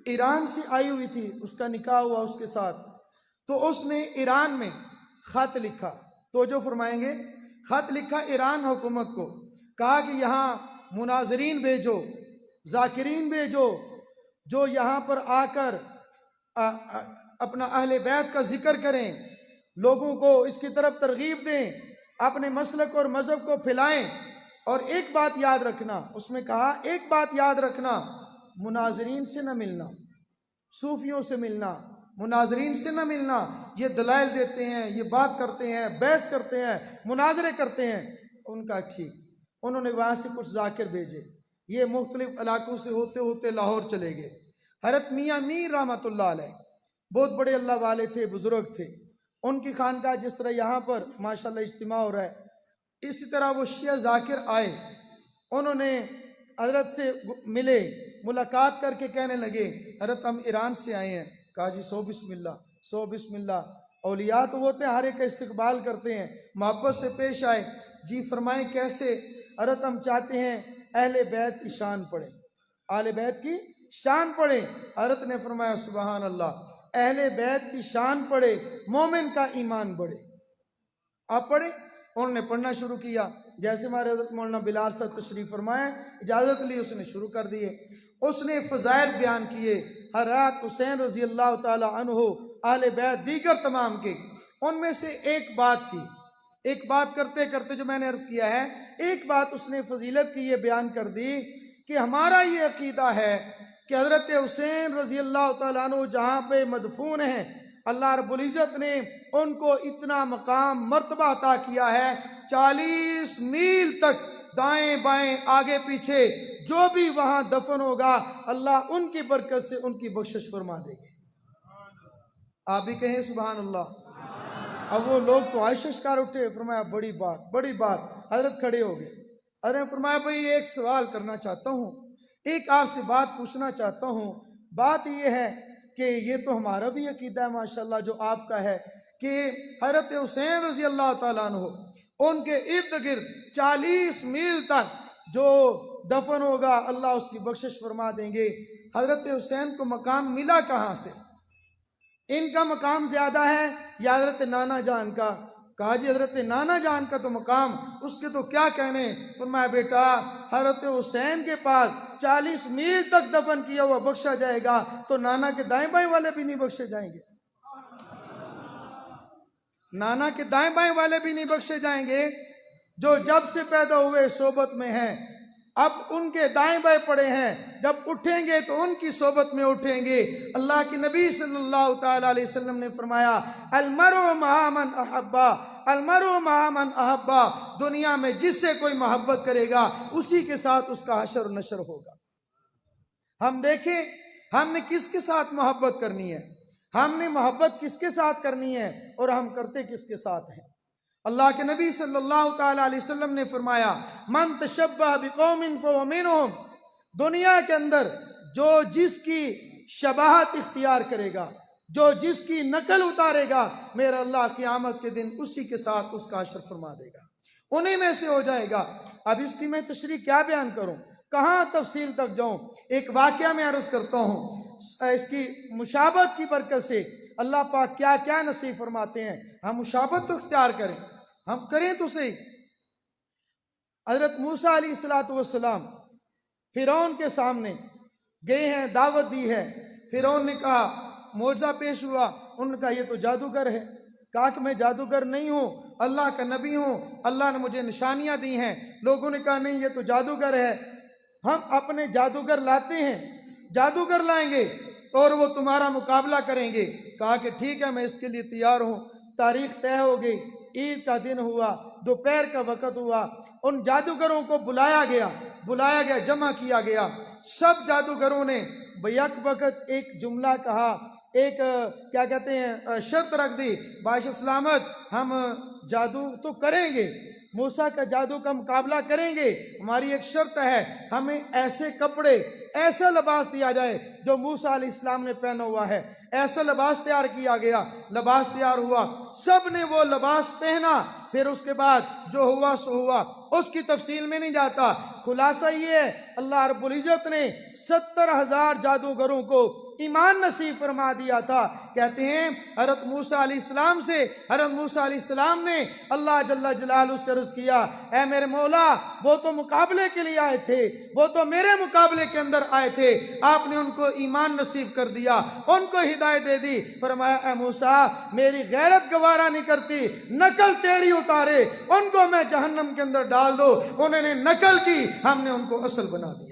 ایران سے آئی ہوئی تھی، اس کا نکاح ہوا اس کے ساتھ، تو اس نے ایران میں خط لکھا، تو جو فرمائیں گے، خط لکھا ایران حکومت کو، کہا کہ یہاں مناظرین بھیجو، ذاکرین بھیجو، جو یہاں پر آ کر اپنا اہل بیت کا ذکر کریں، لوگوں کو اس کی طرف ترغیب دیں، اپنے مسلک اور مذہب کو پھیلائیں۔ اور ایک بات یاد رکھنا، اس میں کہا ایک بات یاد رکھنا، مناظرین سے نہ ملنا، صوفیوں سے ملنا، مناظرین سے نہ ملنا، یہ دلائل دیتے ہیں، یہ بات کرتے ہیں، بحث کرتے ہیں، مناظرے کرتے ہیں۔ ان کا ٹھیک، انہوں نے وہاں سے کچھ ذاکر بھیجے، یہ مختلف علاقوں سے ہوتے ہوتے لاہور چلے گئے۔ حضرت میاں میر رحمۃ اللہ علیہ بہت بڑے اللہ والے تھے، بزرگ تھے، ان کی خانقاہ جس طرح یہاں پر ماشاءاللہ اجتماع ہو رہا ہے، اسی طرح وہ شیعہ ذاکر آئے، انہوں نے حضرت سے ملے، ملاقات کر کے کہنے لگے حضرت ہم ایران سے آئے ہیں۔ کہا جی سو بسم اللہ، سو بسم اللہ، اولیاء تو ہوتے ہیں ہر ایک کا استقبال کرتے ہیں، محبت سے پیش آئے۔ جی فرمائیں کیسے؟ حضرت ہم چاہتے ہیں اہل بیت کی شان پڑھیں، اہل بیت کی شان پڑھیں۔ حضرت نے فرمایا سبحان اللہ، اہل بیت کی شان پڑھے مومن کا ایمان بڑھے۔ آپ پڑھیں؟ انہوں نے پڑھنا شروع کیا، جیسے ہمارے حضرت مولانا بلال صاحب تشریف فرمائے، اجازت لی، اس نے شروع کر دیے، اس نے فضائل بیان کیے، حضرت حسین رضی اللہ تعالی عنہ، اہل بیت دیگر تمام کے، ان میں سے ایک بات کی، ایک بات کرتے کرتے جو میں نے عرض کیا ہے، ایک بات اس نے فضیلت کی یہ بیان کر دی کہ ہمارا یہ عقیدہ ہے کہ حضرت حسین رضی اللہ تعالیٰ عنہ جہاں پہ مدفون ہیں، اللہ رب العزت نے ان کو اتنا مقام مرتبہ عطا کیا ہے، 40 میل تک دائیں بائیں آگے پیچھے جو بھی وہاں دفن ہوگا اللہ ان کی برکت سے ان کی بخشش فرما دے گے۔ آپ بھی کہیں سبحان اللہ۔ اب وہ لوگ تو عائشہ شکار اٹھے، فرمایا بڑی بات، بڑی بات۔ حضرت کھڑے ہو گئے، حضرت نے فرمایا بھئی ایک سوال کرنا چاہتا ہوں، ایک آپ سے بات پوچھنا چاہتا ہوں۔ بات یہ ہے کہ یہ تو ہمارا بھی عقیدہ ہے ماشاءاللہ جو آپ کا ہے کہ حضرت حسین رضی اللہ تعالیٰ عنہ ان کے ارد گرد 40 میل تک جو دفن ہوگا اللہ اس کی بخشش فرما دیں گے۔ حضرت حسین کو مقام ملا کہاں سے؟ ان کا مقام زیادہ ہے یا حضرت نانا جان کا؟ کہا جی حضرت نانا جان کا تو مقام، اس کے تو کیا کہنے۔ فرمایا بیٹا حضرت حسین کے پاس 40 میل تک دفن کیا ہوا بخشا جائے گا تو نانا کے دائیں بائیں والے بھی نہیں بخشے جائیں گے؟ نانا کے دائیں بائیں والے بھی نہیں بخشے جائیں گے؟ جو جب سے پیدا ہوئے صحبت میں ہیں، اب ان کے دائیں بائیں پڑے ہیں، جب اٹھیں گے تو ان کی صحبت میں اٹھیں گے۔ اللہ کی نبی صلی اللہ تعالیٰ علیہ وسلم نے فرمایا المرء مع من احبا، المرء مع من احبا، دنیا میں جس سے کوئی محبت کرے گا اسی کے ساتھ اس کا حشر و نشر ہوگا۔ ہم دیکھیں ہم نے کس کے ساتھ محبت کرنی ہے، ہم نے محبت کس کے ساتھ کرنی ہے اور ہم کرتے کس کے ساتھ ہیں۔ اللہ کے نبی صلی اللہ تعالی علیہ وسلم نے فرمایا من تشبہ بقوم فہو منہم، دنیا کے اندر جو جس کی شباہت اختیار کرے گا، جو جس کی نقل اتارے گا، میرا اللہ قیامت کے دن اسی کے ساتھ اس کا حشر فرما دے گا، انہی میں سے ہو جائے گا۔ اب اس کی میں تشریح کیا بیان کروں، کہاں تفصیل تک جاؤں، ایک واقعہ میں عرض کرتا ہوں۔ اس کی مشابہت کی برکت سے اللہ پاک کیا کیا نصیب فرماتے ہیں، ہم مشابہت تو اختیار کریں، ہم کریں تو صحیح۔ حضرت موسیٰ علیہ السلام فرعون کے سامنے گئے ہیں، دعوت دی ہے، فرعون نے کہا، معجزہ پیش ہوا، انہوں نے کہا یہ تو جادوگر ہے، کہا کہ میں جادوگر نہیں ہوں، اللہ کا نبی ہوں، اللہ نے مجھے نشانیاں دی ہیں۔ لوگوں نے کہا نہیں یہ تو جادوگر ہے، ہم اپنے جادوگر لاتے ہیں، جادوگر لائیں گے اور وہ تمہارا مقابلہ کریں گے۔ کہا کہ ٹھیک ہے میں اس کے لیے تیار ہوں۔ تاریخ طے ہو گئی، عید کا دن ہوا، دوپہر کا وقت ہوا، ان جادوگروں کو بلایا گیا، جمع کیا گیا۔ سب جادوگروں نے بیک وقت ایک جملہ کہا، ایک کیا کہتے ہیں شرط رکھ دی، باعث سلامت ہم جادو تو کریں گے، موسیٰ کا جادو کا مقابلہ کریں گے، ہماری ایک شرط ہے، ہمیں ایسے کپڑے، ایسا لباس دیا جائے جو موسیٰ علیہ السلام نے پہنا ہوا ہے۔ ایسا لباس تیار کیا گیا، لباس تیار ہوا، سب نے وہ لباس پہنا۔ پھر اس کے بعد جو ہوا سو ہوا، اس کی تفصیل میں نہیں جاتا، خلاصہ یہ ہے اللہ رب العزت نے 70,000 جادوگروں کو ایمان نصیب فرما دیا تھا۔ کہتے ہیں حضرت موسیٰ علیہ السلام نے اللہ جل جلالہ سے عرض کیا، اے میرے مولا وہ تو مقابلے کے لیے آئے تھے، وہ تو میرے مقابلے کے اندر آئے تھے، آپ نے ان کو ایمان نصیب کر دیا، ان کو ہدایت دے دی۔ فرمایا اے موسیٰ میری غیرت گوارا نہیں کرتی، نقل تیری اتارے، ان کو میں جہنم کے اندر ڈال دو۔ انہوں نے نقل کی، ہم نے ان کو اصل بنا دیا،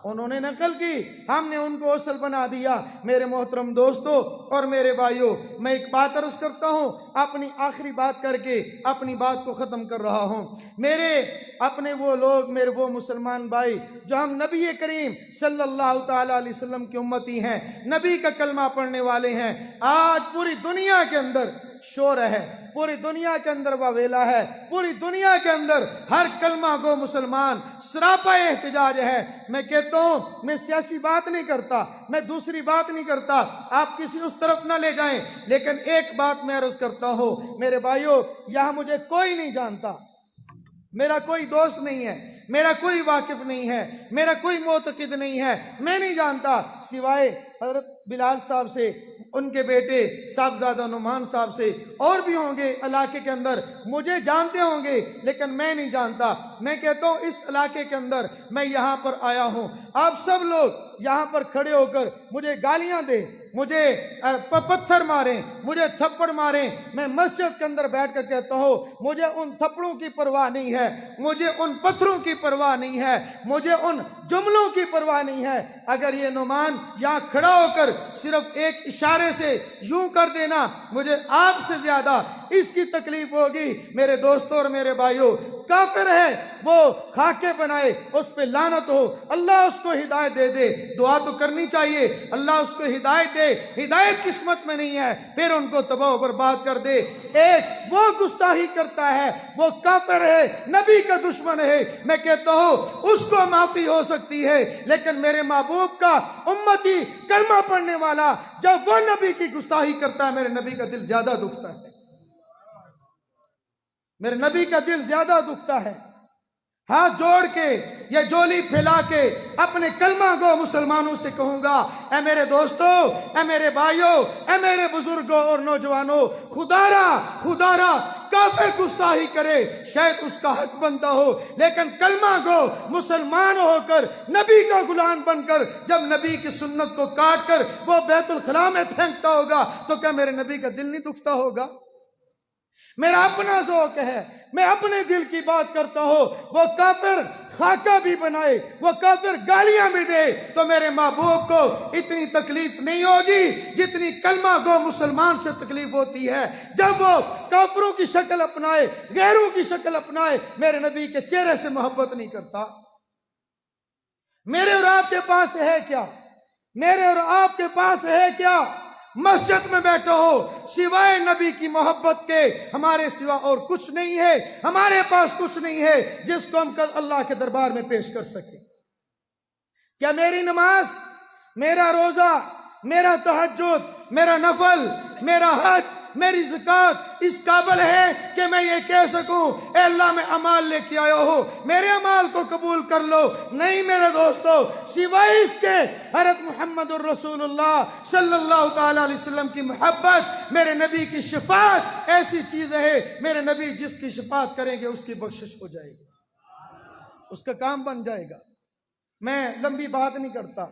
انہوں نے نقل کی، ہم نے ان کو اصل بنا دیا۔ میرے محترم دوستو اور میرے بھائیوں، میں ایک بات عرض کرتا ہوں، اپنی آخری بات کر کے اپنی بات کو ختم کر رہا ہوں۔ میرے اپنے وہ لوگ، میرے وہ مسلمان بھائی جو ہم نبی کریم صلی اللہ تعالی علیہ وسلم کی امتی ہیں، نبی کا کلمہ پڑھنے والے ہیں، آج پوری دنیا کے اندر شور ہے، پوری دنیا کے اندر واویلا ہے، پوری دنیا کے اندر ہر کلمہ گو مسلمان سراپا احتجاج ہے۔ میں کہتا ہوں میں سیاسی بات نہیں کرتا، میں دوسری بات نہیں کرتا، آپ کسی اس طرف نہ لے جائیں، لیکن ایک بات میں عرض کرتا ہوں میرے بھائیوں، یہاں مجھے کوئی نہیں جانتا، میرا کوئی دوست نہیں ہے، میرا کوئی واقف نہیں ہے، میرا کوئی معتقد نہیں ہے، میں نہیں جانتا سوائے حضرت بلال صاحب سے، ان کے بیٹے صاحبزادہ نعمان صاحب سے، اور بھی ہوں گے علاقے کے اندر، مجھے جانتے ہوں گے لیکن میں نہیں جانتا۔ میں کہتا ہوں اس علاقے کے اندر میں یہاں پر آیا ہوں، آپ سب لوگ یہاں پر کھڑے ہو کر مجھے گالیاں دیں، مجھے پتھر ماریں، مجھے تھپڑ ماریں، میں مسجد کے اندر بیٹھ کر کہتا ہوں مجھے ان تھپڑوں کی پرواہ نہیں ہے، مجھے ان پتھروں کی پرواہ نہیں ہے، مجھے ان جملوں کی پرواہ نہیں ہے۔ اگر یہ نعمان یہاں کھڑا ہو کر صرف ایک اشارے سے یوں کر دینا، مجھے آپ سے زیادہ اس کی تکلیف ہوگی۔ میرے دوستوں اور میرے بھائیوں، کافر ہے وہ خاکے بنائے، اس پہ لعنت ہو، اللہ اس کو ہدایت دے دے، دعا تو کرنی چاہیے اللہ اس کو ہدایت دے، ہدایت قسمت میں نہیں ہے پھر ان کو تباہ و برباد کر دے۔ ایک وہ گستاخی کرتا ہے، وہ کافر ہے، نبی کا دشمن ہے، میں کہتا ہوں اس کو معافی ہو سکتی ہے، لیکن میرے محبوب کا امتی کلمہ پڑھنے والا جب وہ نبی کی گستاخی کرتا ہے، میرے نبی کا دل زیادہ دکھتا ہے، میرے نبی کا دل زیادہ دکھتا ہے۔ ہاتھ جوڑ کے یا جولی پھیلا کے اپنے کلمہ گو مسلمانوں سے کہوں گا، اے میرے دوستو، اے میرے بھائیوں، اے میرے بزرگوں اور نوجوانوں، خدا را کافر گستاخی کرے شاید اس کا حق بنتا ہو، لیکن کلمہ گو مسلمان ہو کر نبی کا غلام بن کر جب نبی کی سنت کو کاٹ کر وہ بیت الخلا میں پھینکتا ہوگا تو کیا میرے نبی کا دل نہیں دکھتا ہوگا؟ میرا اپنا ذوق ہے، میں اپنے دل کی بات کرتا ہوں، وہ کافر خاکہ بھی بنائے، وہ کافر گالیاں بھی دے تو میرے محبوب کو اتنی تکلیف نہیں ہوگی جتنی کلمہ گو مسلمان سے تکلیف ہوتی ہے جب وہ کافروں کی شکل اپنائے، غیروں کی شکل اپنائے، میرے نبی کے چہرے سے محبت نہیں کرتا۔ میرے اور آپ کے پاس ہے کیا؟ میرے اور آپ کے پاس ہے کیا؟ مسجد میں بیٹھا ہو، سوائے نبی کی محبت کے ہمارے سوا اور کچھ نہیں ہے، ہمارے پاس کچھ نہیں ہے جس کو ہم کل اللہ کے دربار میں پیش کر سکیں۔ کیا میری نماز، میرا روزہ، میرا تہجد، میرا نفل، میرا حج، میری زکوٰۃ اس قابل ہے کہ میں یہ کہہ سکوں اے اللہ میں اعمال لے کے آیا ہوں، میرے اعمال کو قبول کر لو؟ نہیں میرے دوستو، سوائے اس کے حضرت محمد الرسول اللہ صلی اللہ تعالیٰ علیہ وسلم کی محبت، میرے نبی کی شفاعت ایسی چیز ہے، میرے نبی جس کی شفاعت کریں گے اس کی بخشش ہو جائے گی، اس کا کام بن جائے گا۔ میں لمبی بات نہیں کرتا،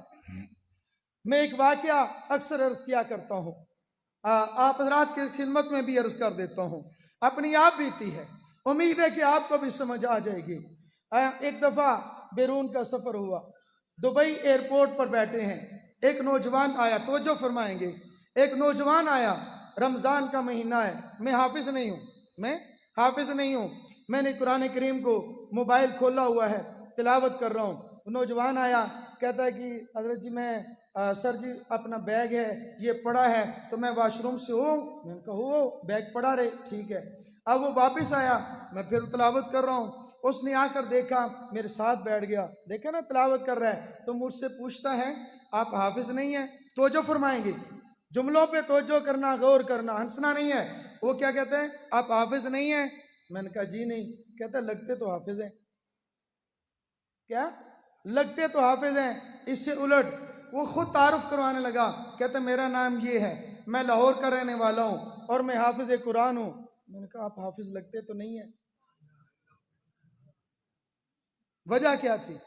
میں ایک واقعہ اکثر عرض کیا کرتا ہوں، آپ حضرات کی خدمت میں بھی عرض کر دیتا ہوں، اپنی آپ بیتی ہے، امید ہے کہ آپ کو بھی سمجھ آ جائے گی۔ ایک دفعہ بیرون کا سفر ہوا، دبئی ایئرپورٹ پر بیٹھے ہیں، ایک نوجوان آیا، توجہ فرمائیں گے، ایک نوجوان آیا، رمضان کا مہینہ ہے، میں حافظ نہیں ہوں، میں نے قرآن کریم کو موبائل کھولا ہوا ہے، تلاوت کر رہا ہوں۔ نوجوان آیا، کہتا ہے کہ حضرت جی میں سر جی اپنا بیگ ہے یہ پڑا ہے تو میں واش روم سے ہوں، میں نے کہا ہو بیگ پڑا رہے، ٹھیک ہے۔ اب وہ واپس آیا، میں پھر تلاوت کر رہا ہوں، اس نے آ کر دیکھا، میرے ساتھ بیٹھ گیا، دیکھا نا تلاوت کر رہا ہے، تو مجھ سے پوچھتا ہے آپ حافظ نہیں ہیں؟ توجہ فرمائیں گے، جملوں پہ توجہ کرنا، غور کرنا، ہنسنا نہیں ہے۔ وہ کیا کہتے ہیں؟ آپ حافظ نہیں ہیں؟ میں نے کہا جی نہیں۔ کہتا ہے لگتے تو حافظ ہیں۔ کیا لگتے تو حافظ ہیں؟ اس سے الٹ وہ خود تعارف کروانے لگا، کہتا میرا نام یہ ہے، میں لاہور کا رہنے والا ہوں اور میں حافظ قرآن ہوں۔ میں نے کہا آپ حافظ لگتے تو نہیں ہیں۔ وجہ کیا تھی؟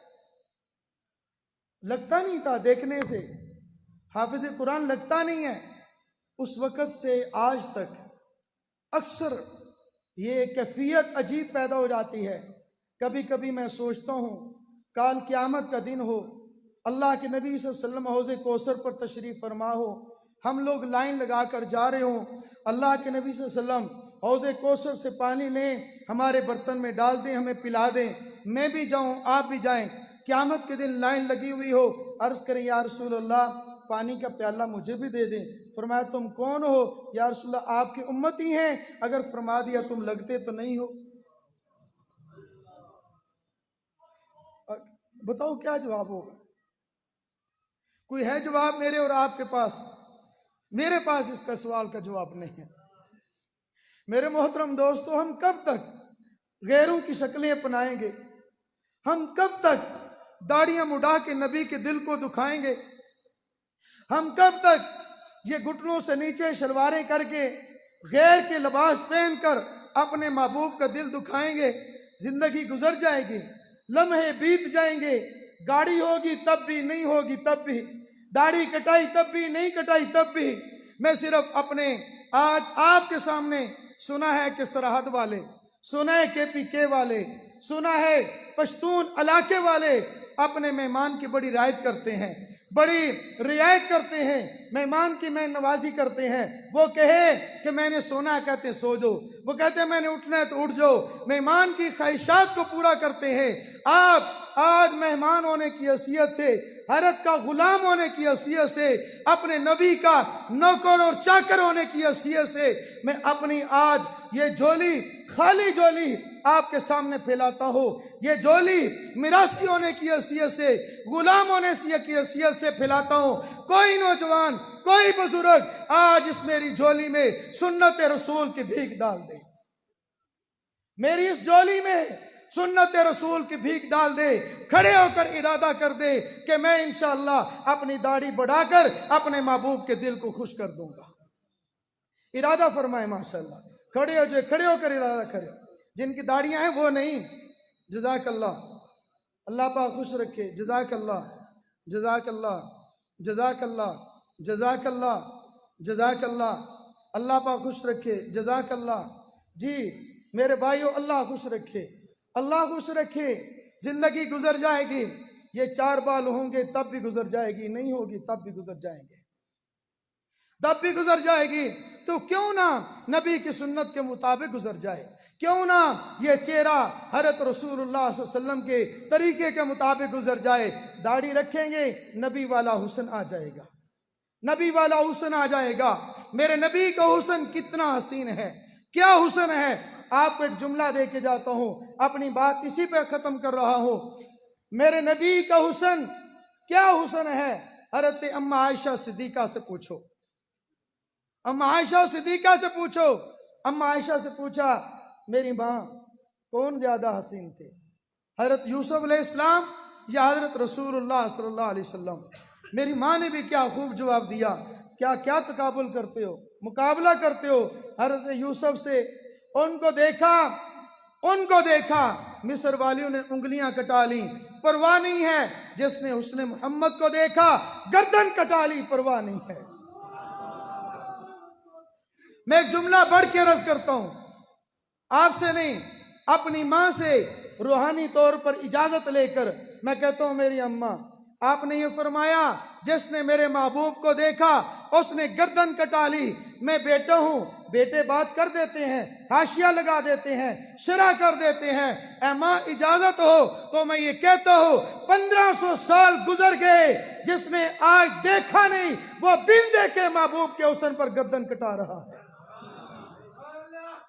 لگتا نہیں تھا، دیکھنے سے حافظ قرآن لگتا نہیں ہے۔ اس وقت سے آج تک اکثر یہ کیفیت عجیب پیدا ہو جاتی ہے۔ کبھی کبھی میں سوچتا ہوں کال قیامت کا دن ہو، اللہ کے نبی صلی اللہ علیہ وسلم حوض کوثر پر تشریف فرما ہو، ہم لوگ لائن لگا کر جا رہے ہوں، اللہ کے نبی صلی اللہ علیہ وسلم حوض کوثر سے پانی لیں، ہمارے برتن میں ڈال دیں، ہمیں پلا دیں، میں بھی جاؤں آپ بھی جائیں، قیامت کے دن لائن لگی ہوئی ہو، عرض کریں یا رسول اللہ پانی کا پیالہ مجھے بھی دے دیں۔ فرمایا تم کون ہو؟ یا رسول اللہ آپ کی امتی ہیں۔ اگر فرما دیا تم لگتے تو نہیں ہو، بتاؤ کیا جواب ہوگا؟ کوئی ہے جواب میرے اور آپ کے پاس؟ میرے پاس اس کا سوال کا جواب نہیں ہے۔ میرے محترم دوستو، ہم کب تک غیروں کی شکلیں اپنائیں گے؟ ہم کب تک داڑیاں مڈا کے نبی کے دل کو دکھائیں گے؟ ہم کب تک یہ گھٹنوں سے نیچے شلواریں کر کے غیر کے لباس پہن کر اپنے محبوب کا دل دکھائیں گے؟ زندگی گزر جائے گی، لمحے بیت جائیں گے، گاڑی ہوگی تب بھی، نہیں ہوگی تب بھی، داڑھی کٹائی تب بھی، نہیں کٹائی تب بھی۔ میں صرف اپنے آج آپ کے سامنے سنا ہے کہ سرحد والے، سنا ہے کے پی کے والے، سنا ہے پشتون علاقے والے اپنے مہمان کی بڑی رعایت کرتے ہیں، بڑی رعایت کرتے ہیں، مہمان کی میں نوازی کرتے ہیں۔ وہ کہے کہ میں نے سونا ہے، کہتے ہیں سو جاؤ، وہ کہتے ہیں میں نے اٹھنا ہے تو اٹھ جاؤ، مہمان کی خواہشات کو پورا کرتے ہیں۔ آپ آج مہمان ہونے کی حیثیت سے، حضرت کا غلام ہونے کی حیثیت سے، اپنے نبی کا نوکر اور چاکر ہونے کی حیثیت سے میں اپنی آج یہ جھولی، خالی جھولی آپ کے سامنے پھیلاتا ہوں۔ یہ جھولی میراثی ہونے کی حیثیت سے، غلام ہونے کی حیثیت سے پھیلاتا ہوں۔ کوئی نوجوان، کوئی بزرگ آج اس میری جھولی میں سنت رسول کی بھیک ڈال دے، میری اس جھولی میں سنت رسول کی بھیک ڈال دے، کھڑے ہو کر ارادہ کر دے کہ میں انشاءاللہ اپنی داڑھی بڑھا کر اپنے محبوب کے دل کو خوش کر دوں گا۔ ارادہ فرمائے ماشاءاللہ، کھڑے ہو جائے، کھڑے ہو کر ارادہ کرے۔ جن کی داڑیاں ہیں وہ نہیں، جزاک اللہ، اللہ پاک خوش رکھے، جزاک اللہ، جزاک اللہ، جزاک اللہ، جزاک اللہ، جزاک اللہ، اللہ پاک خوش رکھے، جزاک اللہ۔ جی میرے بھائیو، اللہ خوش رکھے، اللہ خوش رکھے۔ زندگی گزر جائے گی، یہ چار بال ہوں گے تب بھی گزر جائے گی، نہیں ہوگی تب بھی گزر جائیں گے، تب بھی گزر جائے گی۔ تو کیوں نہ نبی کی سنت کے مطابق گزر جائے، کیوں نہ یہ چہرہ حضرت رسول اللہ صلی اللہ علیہ وسلم کے طریقے کے مطابق گزر جائے۔ داڑھی رکھیں گے، نبی والا حسن آ جائے گا، نبی والا حسن آ جائے گا۔ میرے نبی کا حسن کتنا حسین ہے، کیا حسن ہے۔ آپ کو ایک جملہ دے کے جاتا ہوں، اپنی بات اسی پہ ختم کر رہا ہوں۔ میرے نبی کا حسن کیا حسن ہے، حضرت اما عائشہ صدیقہ سے پوچھو، اما عائشہ صدیقہ سے پوچھو۔ اما عائشہ سے پوچھا میری ماں کون زیادہ حسین تھے، حضرت یوسف علیہ السلام یا حضرت رسول اللہ صلی اللہ علیہ وسلم؟ میری ماں نے بھی کیا خوب جواب دیا، کیا کیا تقابل کرتے ہو، مقابلہ کرتے ہو حضرت یوسف سے۔ ان کو دیکھا مصر والیوں نے انگلیاں کٹا لی، پرواہ نہیں ہے۔ جس نے حسن محمد کو دیکھا گردن کٹا لی، پرواہ نہیں ہے۔ میں ایک جملہ بڑھ کے عرض کرتا ہوں، آپ سے نہیں اپنی ماں سے روحانی طور پر اجازت لے کر میں کہتا ہوں، میری اماں آپ نے یہ فرمایا جس نے میرے محبوب کو دیکھا اس نے گردن کٹا لی۔ میں بیٹا ہوں، بیٹے بات کر دیتے ہیں، حاشیہ لگا دیتے ہیں، شرح کر دیتے ہیں۔ اے ماں اجازت ہو تو میں یہ کہتا ہوں 1500 سال گزر گئے، جس نے آج دیکھا نہیں وہ بن دیکھے محبوب کے حسن پر گردن کٹا رہا ہے۔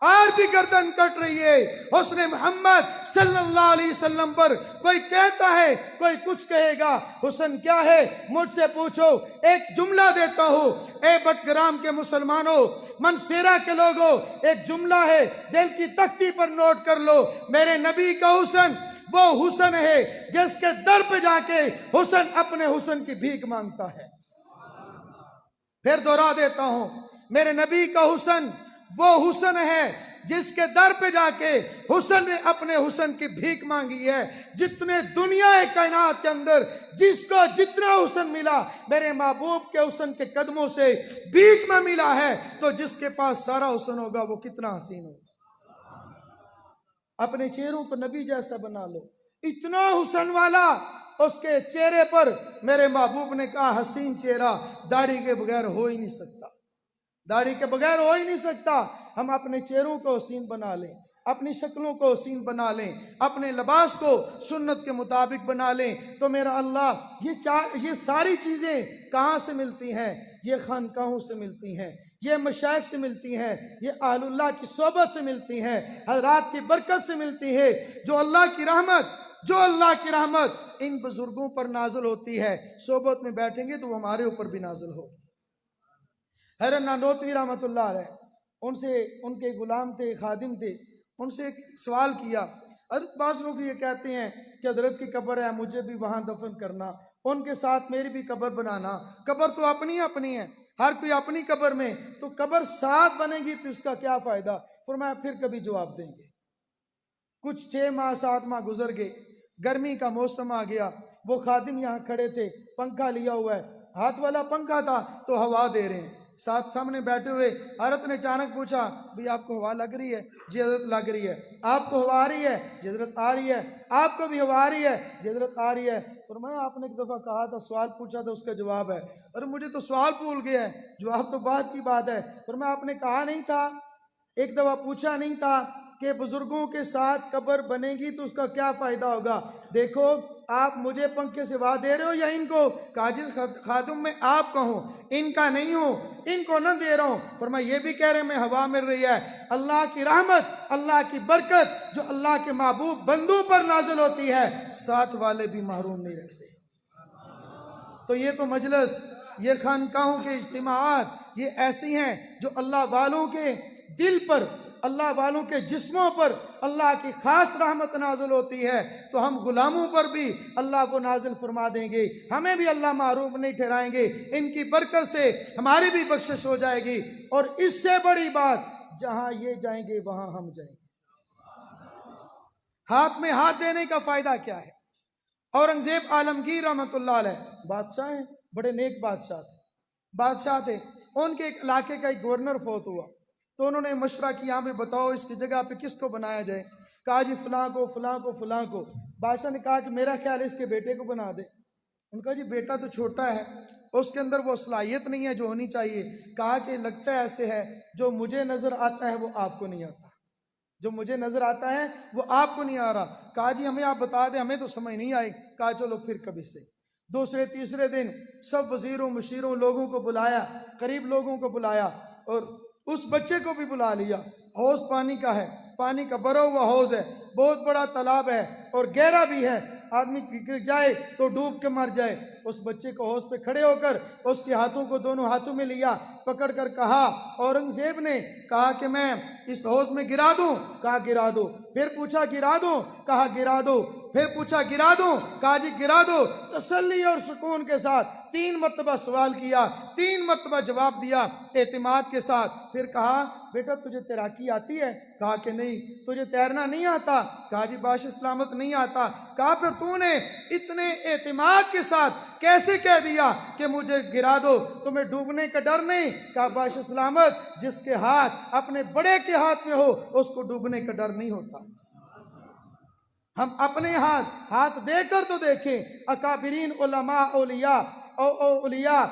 آج بھی گردن کٹ رہی ہے حسن محمد صلی اللہ علیہ وسلم پر۔ کوئی کہتا ہے، کوئی کچھ کہے گا، حسن کیا ہے مجھ سے پوچھو۔ ایک جملہ دیتا ہوں، اے بٹگرام کے مسلمانوں، منصیرہ کے لوگوں، ایک جملہ ہے دل کی تختی پر نوٹ کر لو۔ میرے نبی کا حسن وہ حسن ہے جس کے در پہ جا کے حسن اپنے حسن کی بھیک مانگتا ہے۔ پھر دوہرا دیتا ہوں، میرے نبی کا حسن وہ حسن ہے جس کے در پہ جا کے حسن نے اپنے حسن کی بھیک مانگی ہے۔ جتنے دنیا کائنات کے اندر جس کو جتنا حسن ملا میرے محبوب کے حسن کے قدموں سے بھیک میں ملا ہے، تو جس کے پاس سارا حسن ہوگا وہ کتنا حسین ہوگا۔ اپنے چہروں کو نبی جیسا بنا لو، اتنا حسن والا اس کے چہرے پر میرے محبوب نے کہا حسین چہرہ داڑھی کے بغیر ہو ہی نہیں سکتا، داڑھی کے بغیر ہو ہی نہیں سکتا۔ ہم اپنے چہروں کو حسین بنا لیں، اپنی شکلوں کو حسین بنا لیں، اپنے لباس کو سنت کے مطابق بنا لیں، تو میرا اللہ یہ ساری چیزیں کہاں سے ملتی ہیں؟ یہ خانقاہوں سے ملتی ہیں، یہ مشائخ سے ملتی ہیں، یہ اہل اللہ کی صحبت سے ملتی ہیں، حضرات کی برکت سے ملتی ہے۔ جو اللہ کی رحمت ان بزرگوں پر نازل ہوتی ہے، صحبت میں بیٹھیں گے تو وہ ہمارے اوپر بھی نازل ہوگی۔ حضرت نانوتوی رحمت اللہ علیہ، ان کے غلام تھے، خادم تھے، ان سے ایک سوال کیا۔ حضرت بعض لوگ یہ کہتے ہیں کہ حضرت کی قبر ہے، مجھے بھی وہاں دفن کرنا، ان کے ساتھ میری بھی قبر بنانا۔ قبر تو اپنی ہے، ہر کوئی اپنی قبر میں، تو قبر ساتھ بنے گی تو اس کا کیا فائدہ؟ فرمایا پھر کبھی جواب دیں گے۔ کچھ 6 ماہ 7 ماہ گزر گئے، گرمی کا موسم آ گیا، وہ خادم یہاں کھڑے تھے، پنکھا لیا ہوا ہے، ہاتھ والا پنکھا تھا تو ہوا دے رہے ہیں، سامنے بیٹھے ہوئے حضرت نے اچانک پوچھا بھئی آپ کو ہوا لگ رہی ہے؟ جی حضرت لگ رہی ہے۔ آپ کو ہوا آ رہی ہے؟ جی حضرت آ رہی ہے۔ آپ کو بھی ہوا آ رہی ہے؟ جی حضرت آ رہی ہے۔ فرمایا آپ نے ایک دفعہ کہا تھا، سوال پوچھا تھا، اس کا جواب ہے۔ ارے مجھے تو سوال بھول گیا ہے، جواب تو بعد کی بات ہے۔ فرمایا آپ نے کہا نہیں تھا، ایک دفعہ پوچھا نہیں تھا کہ بزرگوں کے ساتھ قبر بنے گی تو اس کا کیا فائدہ ہوگا؟ دیکھو آپ مجھے پنکھے سے ہوا دے رہے ہو یا ان کو؟ کہا جی خادم میں آپ کا ہوں، ان کا نہیں ہوں، ان کو نہ دے رہا ہوں۔ فرمایا یہ بھی کہہ رہے ہیں میں ہوا مل رہی ہے۔ اللہ کی رحمت، اللہ کی برکت جو اللہ کے محبوب بندوں پر نازل ہوتی ہے، ساتھ والے بھی محروم نہیں رہتے۔ تو یہ تو مجلس، یہ خانقاہوں کے اجتماعات یہ ایسی ہیں جو اللہ والوں کے دل پر، اللہ والوں کے جسموں پر اللہ کی خاص رحمت نازل ہوتی ہے، تو ہم غلاموں پر بھی اللہ کو نازل فرما دیں گے، ہمیں بھی اللہ محروم نہیں ٹھہرائیں گے۔ ان کی برکت سے ہماری بھی بخشش ہو جائے گی، اور اس سے بڑی بات، جہاں یہ جائیں گے وہاں ہم جائیں گے۔ ہاتھ میں ہاتھ دینے کا فائدہ کیا ہے؟ اورنگزیب عالمگیر رحمت اللہ علیہ بادشاہ ہیں، بڑے نیک بادشاہ تھے۔ ان کے ایک علاقے کا ایک گورنر فوت ہوا، تو انہوں نے مشورہ کیا یہاں پہ بتاؤ اس کی جگہ پہ کس کو بنایا جائے۔ کہا جی فلاں کو فلاں کو فلاں کو۔ بادشاہ نے کہا کہ میرا خیال ہے اس کے بیٹے کو بنا دے۔ ان کا جی بیٹا تو چھوٹا ہے، اس کے اندر وہ صلاحیت نہیں ہے جو ہونی چاہیے۔ کہا کہ لگتا ہے ایسے ہے، جو مجھے نظر آتا ہے وہ آپ کو نہیں آتا، جو مجھے نظر آتا ہے وہ آپ کو نہیں آ رہا۔ کہا جی ہمیں آپ بتا دیں، ہمیں تو سمجھ نہیں آئی۔ کہا چلو پھر کبھی سے۔ دوسرے تیسرے دن سب وزیروں مشیروں لوگوں کو بلایا، قریب لوگوں کو بلایا اور اس بچے کو بھی بلا لیا۔ حوض پانی کا ہے، پانی کا بھرا ہوا حوض ہے، بہت بڑا تالاب ہے اور گہرا بھی ہے، آدمی گر جائے تو ڈوب کے مر جائے۔ اس بچے کو حوض پہ کھڑے ہو کر اس کے ہاتھوں کو دونوں ہاتھوں میں لیا، پکڑ کر کہا، اورنگزیب نے کہا کہ میں اس حوض میں گرا دوں؟ کہا گرا دو۔ پھر پوچھا گرا دوں؟ کہا گرا دو۔ پھر پوچھا گرا دوں؟ کہا جی گرا دو۔ تسلی اور سکون کے ساتھ 3 مرتبہ سوال کیا، 3 مرتبہ جواب دیا اعتماد کے ساتھ۔ پھر کہا بیٹا تجھے تیراکی آتی ہے؟ کہا کہ نہیں۔ تجھے تیرنا نہیں آتا؟ کہا جی باش سلامت نہیں آتا۔ کہا پھر تو نے اتنے اعتماد کے ساتھ کیسے کہہ دیا کہ مجھے گرا دو، تمہیں ڈوبنے کا ڈر نہیں؟ کہا باش سلامت جس کے ہاتھ اپنے بڑے کے ہاتھ میں ہو اس کو ڈوبنے کا ڈر نہیں ہوتا۔ ہم اپنے ہاتھ دے کر تو دیکھیں، اکابرین علماء اولیاء اولیاء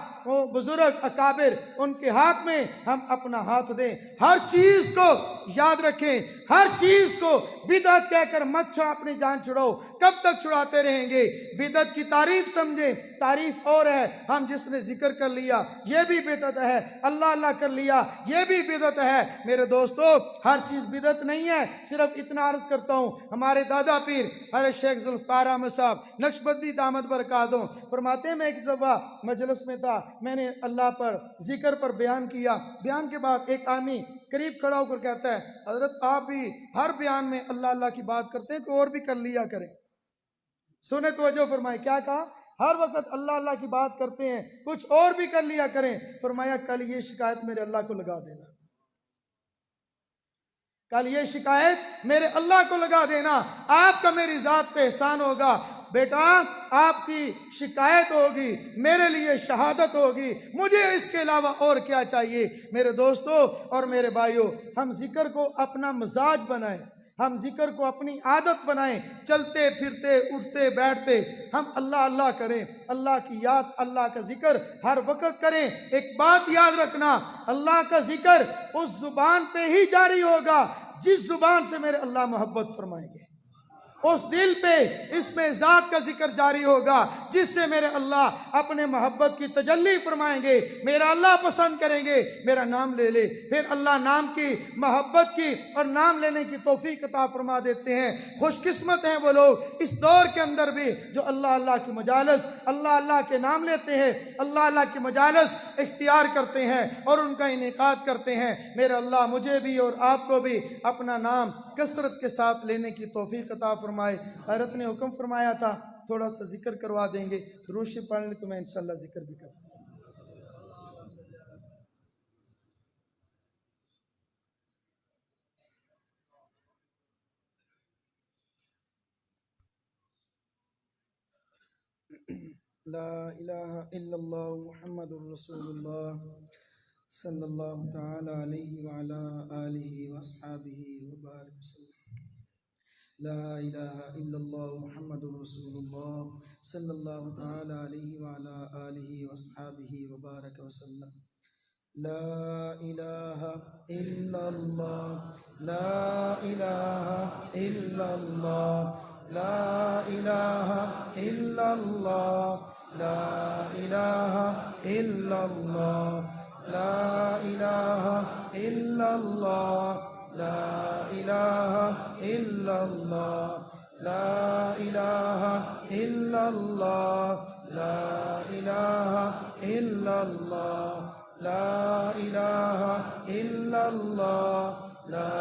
بزرگ اکابر، ان کے ہاتھ میں ہم اپنا ہاتھ دیں۔ ہر چیز کو یاد رکھیں، ہر چیز کو بدعت کہہ کر مت اپنی جان چھڑاؤ۔ کب تک چھڑاتے رہیں گے؟ بدعت کی تعریف سمجھیں، تعریف اور ہے، ہم جس نے ذکر کر لیا یہ بھی بدعت ہے، اللہ اللہ کر لیا یہ بھی بدعت ہے۔ میرے دوستو ہر چیز بدعت نہیں ہے۔ صرف اتنا عرض کرتا ہوں، ہمارے دادا پیر حضرت شیخ ذوالفقار احمد صاحب نقشبندی دامت برکاتہم فرماتے ہیں، میں ایک دفعہ مجلس میں تھا، میں نے اللہ پر ذکر پر بیان کیا، بیان کے بعد ایک آدمی قریب کھڑا ہو کر کہتا ہے حضرت آپ بھی ہر بیان میں اللہ اللہ کی بات کرتے ہیں، کوئی اور بھی کر لیا کریں۔ سنیں توجہ فرمائے، کیا کہا؟ ہر وقت اللہ اللہ کی بات کرتے ہیں، کچھ اور بھی کر لیا کریں۔ فرمایا کل یہ شکایت میرے اللہ کو لگا دینا، کل یہ شکایت میرے اللہ کو لگا دینا، آپ کا میری ذات پہ احسان ہوگا۔ بیٹا آپ کی شکایت ہوگی، میرے لیے شہادت ہوگی، مجھے اس کے علاوہ اور کیا چاہیے؟ میرے دوستو اور میرے بھائیوں، ہم ذکر کو اپنا مزاج بنائیں، ہم ذکر کو اپنی عادت بنائیں، چلتے پھرتے اٹھتے بیٹھتے ہم اللہ اللہ کریں، اللہ کی یاد اللہ کا ذکر ہر وقت کریں۔ ایک بات یاد رکھنا، اللہ کا ذکر اس زبان پہ ہی جاری ہوگا جس زبان سے میرے اللہ محبت فرمائیں گے، اس دل پہ اس میں ذات کا ذکر جاری ہوگا جس سے میرے اللہ اپنے محبت کی تجلی فرمائیں گے، میرا اللہ پسند کریں گے، میرا نام لے لے، پھر اللہ نام کی محبت کی اور نام لینے کی توفیق عطا فرما دیتے ہیں۔ خوش قسمت ہیں وہ لوگ اس دور کے اندر بھی جو اللہ اللہ کی مجالس، اللہ اللہ کے نام لیتے ہیں، اللہ اللہ کی مجالس اختیار کرتے ہیں اور ان کا انعقاد کرتے ہیں۔ میرا اللہ مجھے بھی اور آپ کو بھی اپنا نام کثرت کے ساتھ لینے کی توفیق عطا فرمائے۔ حضرت نے حکم فرمایا تھا تھوڑا سا ذکر کروا دیں گے، درود شریف پڑھ لیں تو میں انشاءاللہ ذکر بھی کروں۔ لا الہ الا اللہ محمد الرسول اللہ صلی اللہ تعالی علیہ وعلا آلہ واصحابہ وبارک وسلم۔ لا الہ الا اللہ محمد رسول اللہ صلی اللہ تعالی علیہ وعلا آلہ واصحابہ وبارک وسلم۔ لا الہ الا اللہ، لا الہ الا اللہ، لا الہ الا اللہ، لا الہ الا اللہ، لا الہ الا اللہ، لا الہ الا اللہ، لا الہ الا اللہ، لا الہ الا اللہ، لا الہ الا اللہ، لا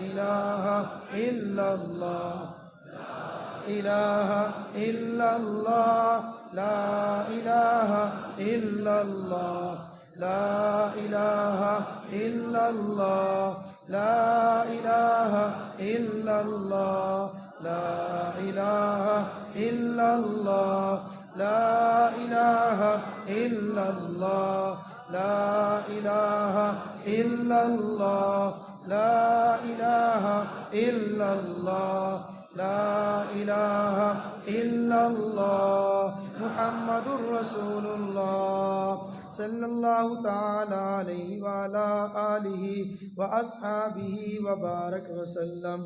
الہ الا اللہ، الہ الا اللہ، لا الہ الا اللہ، لا الہ الا اللہ، لا الہ الا اللہ، لا الہ الا اللہ، لا الہ الا اللہ، لا الہ الا اللہ، لا الہ الا اللہ، لا الہ الا اللہ، محمد الرسول اللہ صلی اللہ تعالی علیہ وعلا آلہ واصحابہ وبارک وسلم۔